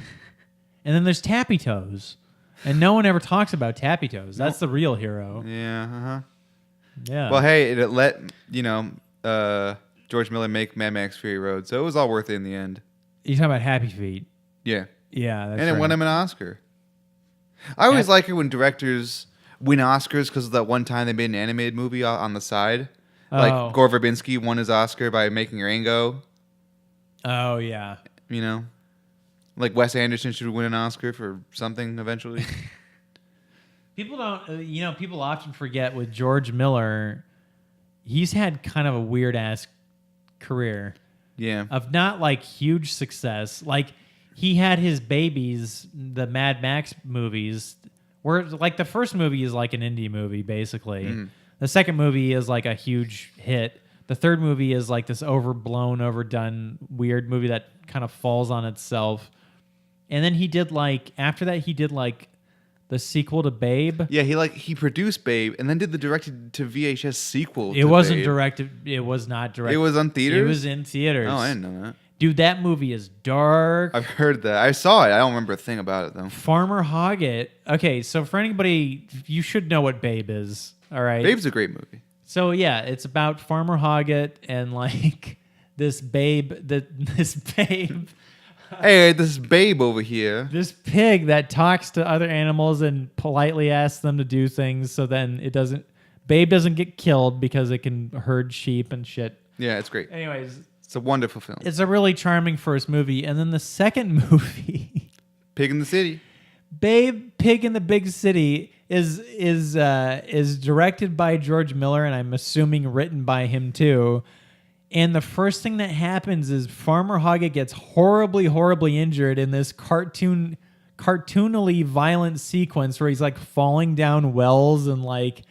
then there's Tappy Toes, and no one ever talks about Tappy Toes. That's the real hero. Yeah. Yeah. Well, hey, it let George Miller make Mad Max Fury Road, so it was all worth it in the end. You're talking about Happy Feet. Yeah. Yeah, that's and it right. won him an Oscar. I always like it when directors win Oscars because of that one time they made an animated movie on the side. Like Gore Verbinski won his Oscar by making Rango. Oh, yeah. You know? Like Wes Anderson should win an Oscar for something eventually. People don't, people often forget with George Miller, he's had kind of a weird ass career. Yeah. Of not like huge success. Like he had his babies, the Mad Max movies, where like the first movie is like an indie movie, basically. Mm. The second movie is like a huge hit. The third movie is like this overblown, overdone, weird movie that kind of falls on itself. And then he did after that, he did the sequel to Babe. Yeah, he produced Babe and then did the directed to VHS sequel. It wasn't directed. It was not directed. It was on theaters? It was in theaters. Oh, I didn't know that. Dude, that movie is dark. I've heard that. I saw it. I don't remember a thing about it, though. Farmer Hoggett. Okay, so for anybody, you should know what Babe is. All right? Babe's a great movie. So, yeah, it's about Farmer Hoggett and, this babe. This babe. Hey, this Babe over here. This pig that talks to other animals and politely asks them to do things so then Babe doesn't get killed because it can herd sheep and shit. Yeah, it's great. Anyways. It's a wonderful film. It's a really charming first movie. And then the second movie... Pig in the City. Babe, Pig in the Big City is directed by George Miller and I'm assuming written by him too. And the first thing that happens is Farmer Hoggett gets horribly injured in this cartoonily violent sequence where he's like falling down wells and like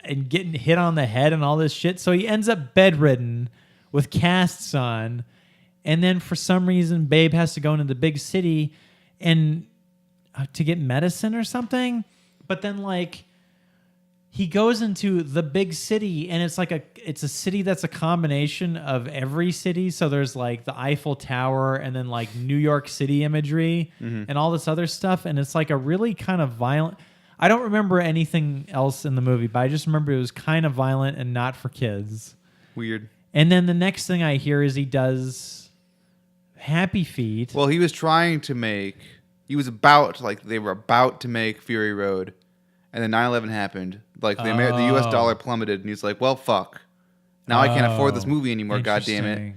and getting hit on the head and all this shit. So he ends up bedridden with casts on. And then for some reason, Babe has to go into the big city and to get medicine or something. But then like he goes into the big city and it's a city that's a combination of every city. So there's like the Eiffel Tower and then like New York City imagery and all this other stuff. And it's like a really kind of violent. I don't remember anything else in the movie, but I just remember it was kind of violent and not for kids. Weird. And then the next thing I hear is he does Happy Feet. Well, he was about to make Fury Road, and then 9/11 happened. Like the U.S. dollar plummeted, and he's like, "Well, fuck. Now I can't afford this movie anymore. God damn it!"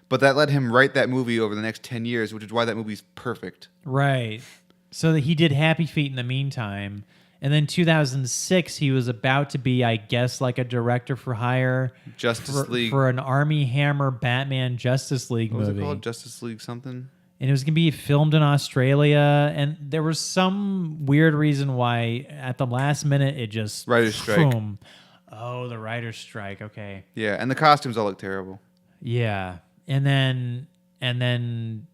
But that let him write that movie over the next 10 years, which is why that movie's perfect. Right. So that he did Happy Feet in the meantime, and then 2006 he was about to be, I guess, like a director for hire, Justice League for an Army Hammer Batman Justice League movie. What was it called? Justice League something. And it was going to be filmed in Australia. And there was some weird reason why at the last minute it just... Writer's strike. Boom. Oh, the writer's strike. Okay. Yeah, and the costumes all look terrible. Yeah. And then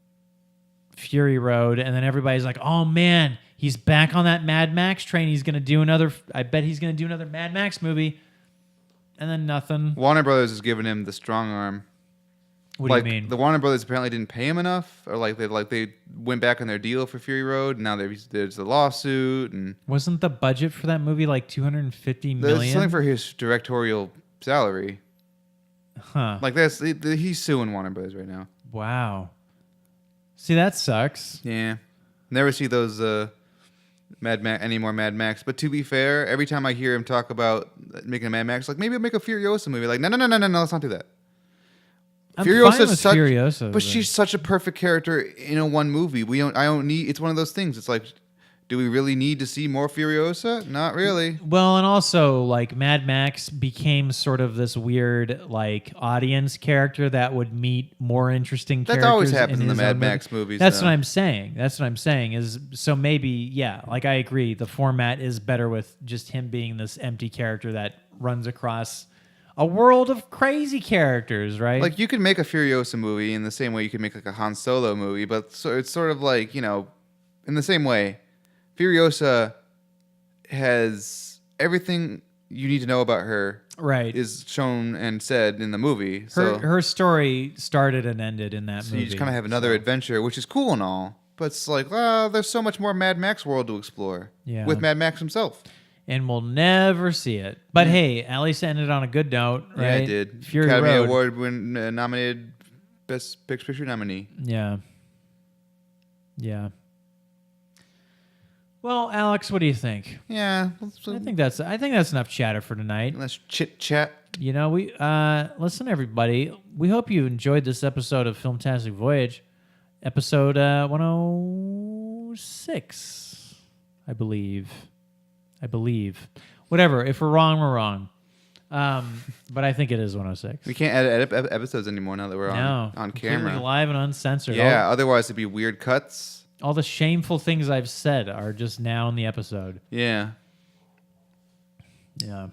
Fury Road. And then everybody's like, oh, man, he's back on that Mad Max train. He's going to do another... I bet he's going to do another Mad Max movie. And then nothing. Warner Brothers has given him the strong arm. What do you mean? The Warner Brothers apparently didn't pay him enough, or they went back on their deal for Fury Road. And now there's a lawsuit, and wasn't the budget for that movie like $250 million? There's something for his directorial salary. Huh? Like he's suing Warner Brothers right now. Wow. See, that sucks. Yeah, never see those any more Mad Max. But to be fair, every time I hear him talk about making a Mad Max, like maybe I'll make a Furiosa movie. Like no, let's not do that. Furiosa, but she's such a perfect character in a one movie. I don't need. It's one of those things. It's like, do we really need to see more Furiosa? Not really. Well, and also like Mad Max became sort of this weird like audience character that would meet more interesting characters. That always happens in the Mad Max movies. That's what I'm saying. Is so maybe yeah. Like I agree. The format is better with just him being this empty character that runs across a world of crazy characters, right? Like you could make a Furiosa movie in the same way you could make like a Han Solo movie, but it's sort of like, in the same way, Furiosa has everything you need to know about her. Right. Is shown and said in the movie. Her story started and ended in that movie. So you just kind of have another adventure, which is cool and all, but it's like, there's so much more Mad Max world to explore. Yeah. With Mad Max himself. And we'll never see it. But hey, at least it ended on a good note, right? Yeah, it did. Fury Academy Road. Award nominated Best Picture nominee. Yeah. Yeah. Well, Alex, what do you think? Yeah. I think that's enough chatter for tonight. Let's chit chat. We listen, everybody. We hope you enjoyed this episode of Filmtastic Voyage, episode 106, I believe. Whatever. If we're wrong, we're wrong. But I think it is 106. We can't edit episodes anymore now that we're on camera. Live and uncensored. Yeah, otherwise it'd be weird cuts. All the shameful things I've said are just now in the episode. Yeah. Yeah.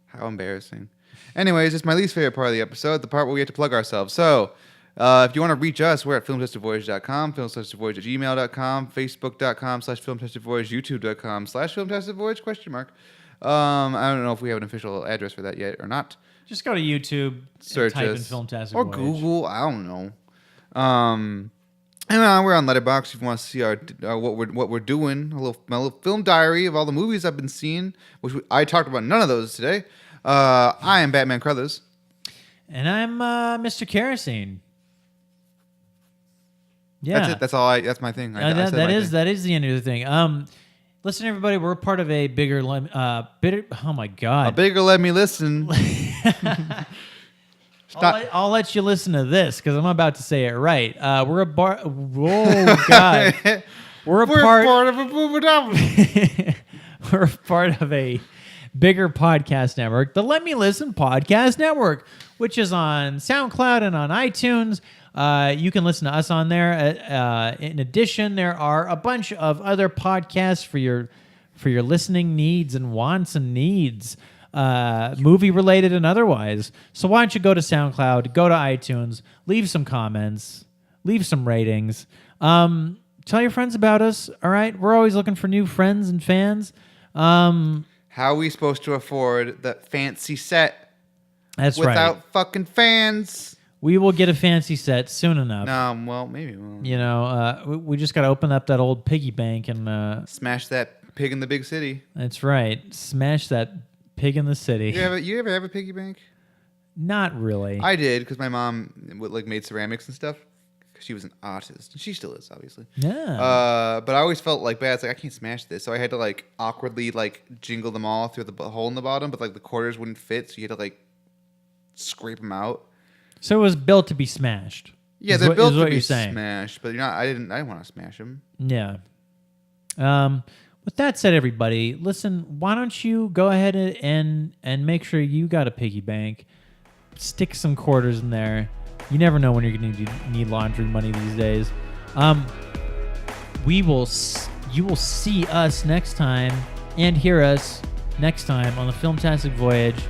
How embarrassing. Anyways, it's my least favorite part of the episode, the part where we have to plug ourselves. So, if you want to reach us, we're at filmtestedvoyage.com, filmtestedvoyage@gmail.com, facebook.com/filmtestedvoyage, youtube.com/filmtestedvoyage, ? I don't know if we have an official address for that yet or not. Just go to YouTube, search type us, in Filmtastic or Voyage. Google. I don't know. And we're on Letterboxd if you want to see our what we're doing. My little film diary of all the movies I've been seeing, which I talked about none of those today. I am Batman Crothers. And I'm Mr. Kerosene. Yeah. That's it. That's all that's my thing. That is the end of the thing. Listen, everybody, we're part of a bigger oh my God. A bigger let me listen. I'll let you listen to this because I'm about to say it right. We're a bar. Whoa, God! We're part of a boom. We're part of a bigger podcast network, the Let Me Listen Podcast Network, which is on SoundCloud and on iTunes. You can listen to us on there. In addition, there are a bunch of other podcasts for your listening needs and wants and needs, movie related and otherwise. So why don't you go to SoundCloud, go to iTunes, leave some comments, leave some ratings. Tell your friends about us. All right, we're always looking for new friends and fans. How are we supposed to afford the fancy set? That's without fucking fans? We will get a fancy set soon enough. No, well, maybe we'll. You know, we just got to open up that old piggy bank and smash that pig in the big city. That's right. Smash that pig in the city. You ever have a piggy bank? Not really. I did because my mom made ceramics and stuff. She was an artist. She still is, obviously. Yeah. But I always felt bad. It's I can't smash this, so I had to awkwardly jingle them all through the hole in the bottom, but the quarters wouldn't fit, so you had to scrape them out. So it was built to be smashed. Yeah, they're built to be smashed, but I didn't want to smash them. Yeah. With that said, everybody, listen. Why don't you go ahead and make sure you got a piggy bank? Stick some quarters in there. You never know when you're going to need laundry money these days. You will see us next time and hear us next time on the Filmtastic Voyage.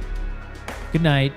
Good night.